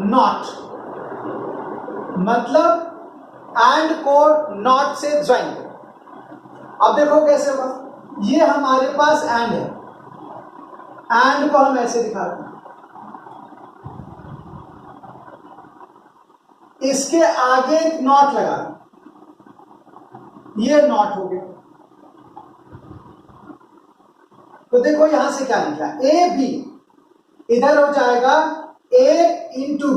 Speaker 1: NOT, मतलब AND को NOT से ज्वाइन करो। अब देखो कैसे होगा, ये हमारे पास AND है, AND को हम ऐसे दिखाते हैं, इसके आगे एक NOT लगा, ये NOT हो गया। तो देखो यहां से क्या निकला, AB इधर हो जाएगा A × B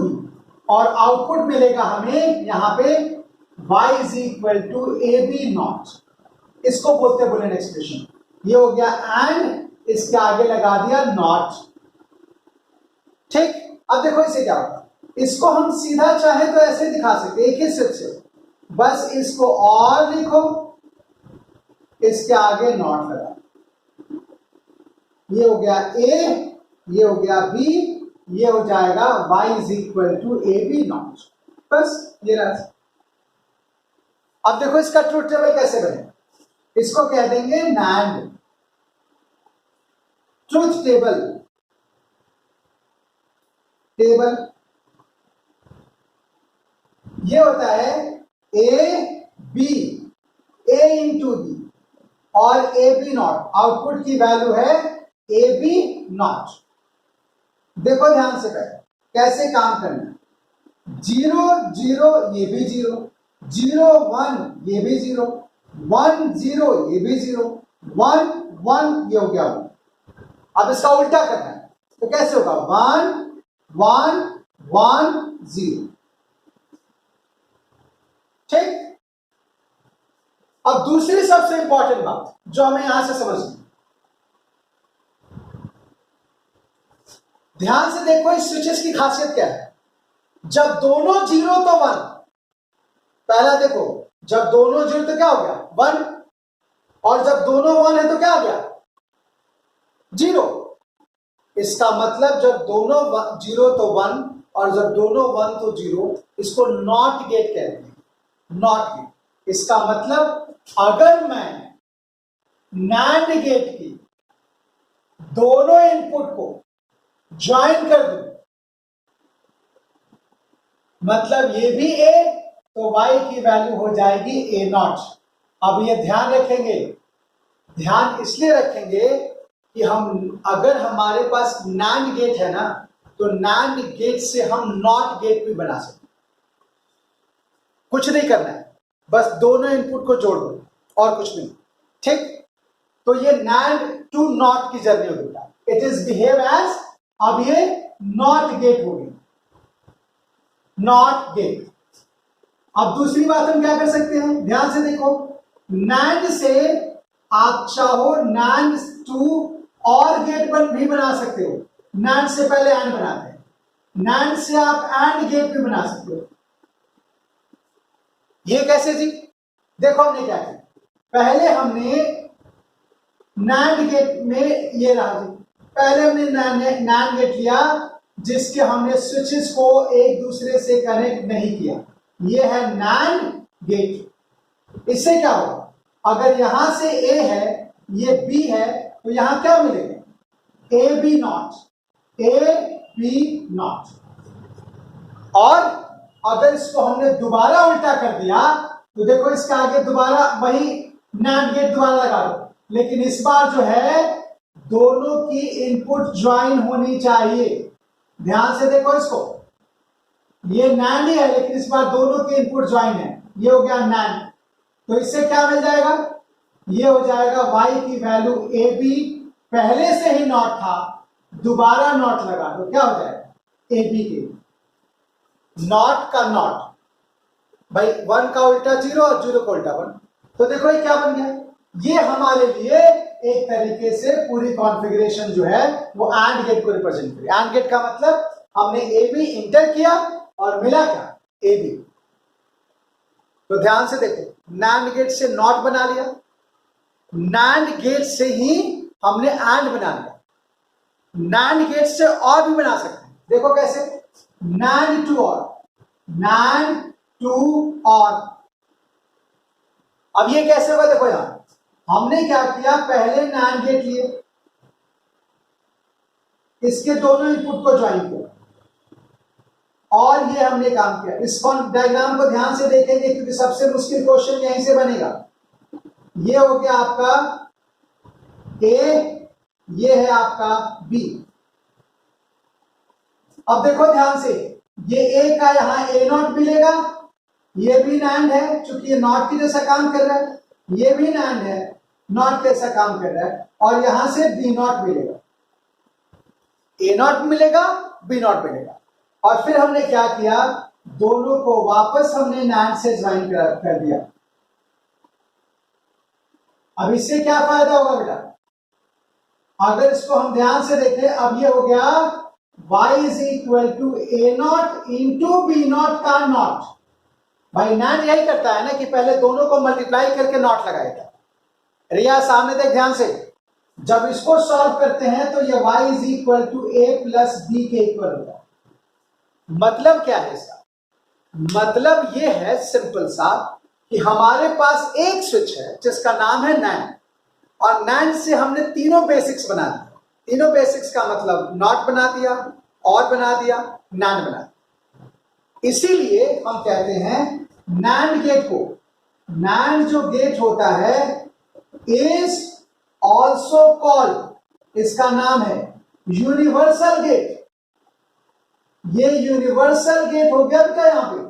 Speaker 1: और आउटपुट मिलेगा हमें यहां पे Y = AB0, इसको बोलते हैं बुलियन एक्सप्रेशन। ये हो गया AND, इसके आगे लगा दिया NOT, ठीक। अब देखो इसे क्या होगा, इसको हम सीधा चाहे तो ऐसे दिखा सकते, एक ही स्विच से, बस इसको और लिखो, इसके आगे NOT लगा, ये हो गया A, ये हो गया B, ये हो जाएगा Y = AB0, बस ये रहा। अब देखो इसका ट्रुथ टेबल कैसे बने, इसको कह देंगे NAND ट्रुथ टेबल, ये होता है A × B और AB0, आउटपुट की वैल्यू है AB0। देखो ध्यान से कैसे काम करना है, 0 0 ये भी 0, 0 1 ये भी 0, 1 0 ये भी 0, 1 1 ये हो गया 1। अब इसका उल्टा करना है तो कैसे होगा, 1 1 1 0, ठीक। अब दूसरी सबसे इंपॉर्टेंट बात जो हमें यहां से समझनी, ध्यान से देखो इस स्विचेस की खासियत क्या है। जब दोनों 0 तो 1, पहला देखो जब दोनों 0 तो क्या हो गया 1, और जब दोनों 1 है तो क्या हो गया 0। इसका मतलब जब दोनों 0 तो 1 और जब दोनों 1 तो 0, इसको नॉट गेट कहते हैं, नॉट गेट। इसका मतलब अगर मैं NAND गेट की दोनों इनपुट को ज्वाइन कर दूं, मतलब ये भी A तो Y की वैल्यू हो जाएगी A0। अब ये ध्यान रखेंगे, ध्यान इसलिए रखेंगे कि हम अगर हमारे पास NAND गेट है ना, तो NAND गेट से हम नॉट गेट भी बना सकते, कुछ नहीं करना है, बस दोनों इनपुट को जोड़ दो और कुछ नहीं, ठीक। तो ये NAND टू नॉट की जर्नी होगी, इट इज बिहेव एज, अब ये नॉट गेट होगी, नॉट गेट। अब दूसरी बात हम क्या कर सकते हैं, ध्यान से देखो, NAND से आप चाहो NAND टू और गेट भी बना सकते हो। NAND से पहले एंड बनाते हैं, NAND से आप एंड गेट भी बना सकते हो। ये कैसे जी? देखो हमने क्या किया, पहले हमने NAND गेट में ये रहा जी, पहले हमने NAND गेट लिया जिसके हमने स्विचेस को एक दूसरे से कनेक्ट नहीं किया, ये है NAND गेट। इससे क्या होगा, अगर यहां से A है ये B है तो यहां क्या मिलेगा, AB नॉट। और अगर इसको हमने दोबारा उल्टा कर दिया तो देखो इसके आगे दोबारा वही NAND गेट दोबारा लगा दो, लेकिन इस बार जो है दोनों की इनपुट ज्वाइन होनी चाहिए। ध्यान से देखो इसको, ये NAND ही है लेकिन इस बार दोनों की इनपुट ज्वाइन है, ये हो गया NAND। तो इससे क्या मिल जाएगा, ये हो जाएगा y की वैल्यू AB पहले से ही नॉट था, दोबारा नॉट लगा तो क्या हो जाएगा AB के नॉट का नॉट, भाई 1 का उल्टा 0 और 0 का उल्टा 1। तो देखो ये क्या बन गया, ये हमारे लिए एक तरीके से पूरी कॉन्फ़िगरेशन जो है वो एंड गेट को रिप्रेजेंट करी। एंड गेट का मतलब हमने AB इंटर किया और मिला क्या AB। तो ध्यान से देखो, NAND गेट से नॉट बना लिया, NAND गेट से ही हमने एंड बना लिया, NAND गेट से और भी बना सकते हैं। देखो कैसे, NAND टू और। अब ये कैसे होगा, देखो यहां हमने क्या किया, पहले NAND गेट लिए, इसके दोनों इनपुट को ज्वाइन किया और ये हमने काम किया। इस डायग्राम को ध्यान से देखेंगे क्योंकि सबसे मुश्किल क्वेश्चन यहीं से बनेगा। ये हो गया आपका A, ये है आपका B। अब देखो ध्यान से, ये A का यहां A नॉट मिलेगा, ये भी NAND है चूंकि ये नॉट की जैसा काम कर रहा है, ये भी NAND है नॉट जैसा काम कर रहा है, और यहां से B नॉट मिलेगा, A नॉट मिलेगा, B नॉट मिलेगा। और फिर हमने क्या किया, दोनों को वापस हमने NAND से ज्वाइन कर दिया। अब इससे क्या फायदा होगा बेटा, अगर इसको हम ध्यान से देखें, अब ये हो गया y is equal to A not into B not का नॉट। भाई NAND यही करता है ना कि पहले दोनों को मल्टीप्लाई करके नॉट लगाएगा। रिया सामने देख ध्यान से, जब इसको सॉल्व करते हैं तो ये y is equal to A plus B के इक्वल होगा। मतलब क्या है इसका, मतलब ये है सिंपल सा कि हमारे पास एक स्विच है जिसका नाम है NAND, और NAND से हमने तीनों बेसिक्स बना दिया। तीनों बेसिक्स का मतलब नॉट बना दिया, और बना दिया, NAND बना दिया। इसीलिए हम कहते हैं NAND गेट को, NAND जो गेट होता है इज ऑल्सो कॉल्ड, इसका नाम है यूनिवर्सल गेट। ये यूनिवर्सल गेट हो गया क्या, यहां पे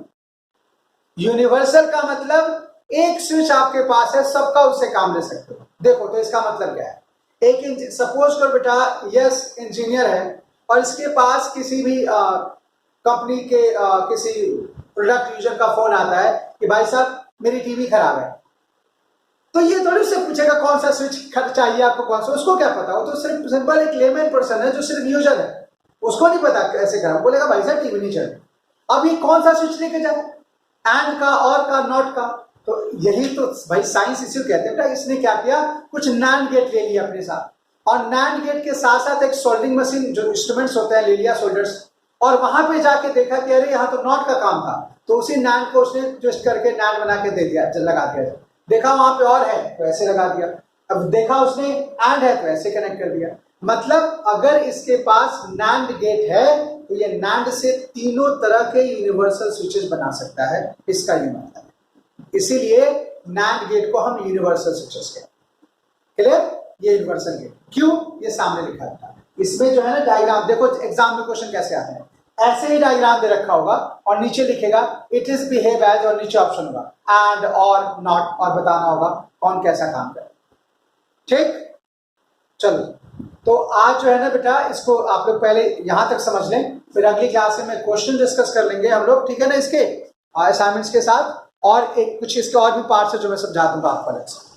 Speaker 1: यूनिवर्सल का मतलब एक स्विच आपके पास है, सबका उससे काम ले सकते हो। देखो तो इसका मतलब क्या है, एक सपोज करो बेटा यस इंजीनियर है और इसके पास किसी भी कंपनी के किसी प्रोडक्ट यूजर का फोन आता है कि भाई साहब मेरी टीवी खराब है, तो ये थोड़ी उससे पूछेगा कौन सा स्विच चाहिए आपको, कौन सा, उसको क्या पता, वो तो सिर्फ सिंपल एक लेमैन पर्सन है जो सिर्फ यूजर है, उसको नहीं पता कैसे करा, बोलेगा भाई साहब टीवी नहीं चल रही। अब ये कौन सा स्विच लेके जाए, एंड का, और का, नॉट का। तो यही तो भाई साइंस इसी को कहते हैं। इसने क्या किया, कुछ NAND गेट ले लिया अपने साथ, और NANड गेट के साथ साथ एक सोल्डरिंग मशीन जो इंस्ट्रूमेंट्स होते हैं ले लिया, सोल्डर्स, और वहां पे जाके देखा कि अरे यहाँ तो नॉट का काम था, तो उसी NANड को उसने ट्विस्ट करके NANड बना के दे दिया, लगा दिया। देखा वहां पे और है तो ऐसे लगा दिया, अब देखा उसने एंड है तो ऐसे कनेक्ट कर दिया। मतलब अगर इसके पास NAND गेट है तो ये NANड से तीनों तरह के यूनिवर्सल स्विचेस बना सकता है, इसका ये मतलब है। इसीलिए NANड गेट को हम यूनिवर्सल स्विचेस कहते हैं। क्लियर? ये यूनिवर्सल गेट क्यों, ये सामने लिखा था। इसमें जो है ना डायग्राम, देखो एग्जाम में क्वेश्चन कैसे आते हैं, ऐसे ही डायग्राम दे रखा होगा और नीचे लिखेगा इट इज बिहेव एज, और नीचे ऑप्शन होगा एंड और नॉट, और बताना होगा कौन कैसा काम करे। ठीक, चलो तो आज जो है ना बेटा इसको आप लोग पहले यहां तक समझ लें, फिर अगली क्लास में क्वेश्चन डिस्कस कर लेंगे हम लोग, ठीक है ना, इसके असाइनमेंट्स के साथ, और एक कुछ इसके और भी पार्ट्स है जो मैं समझा दूंगा आपको अलग से।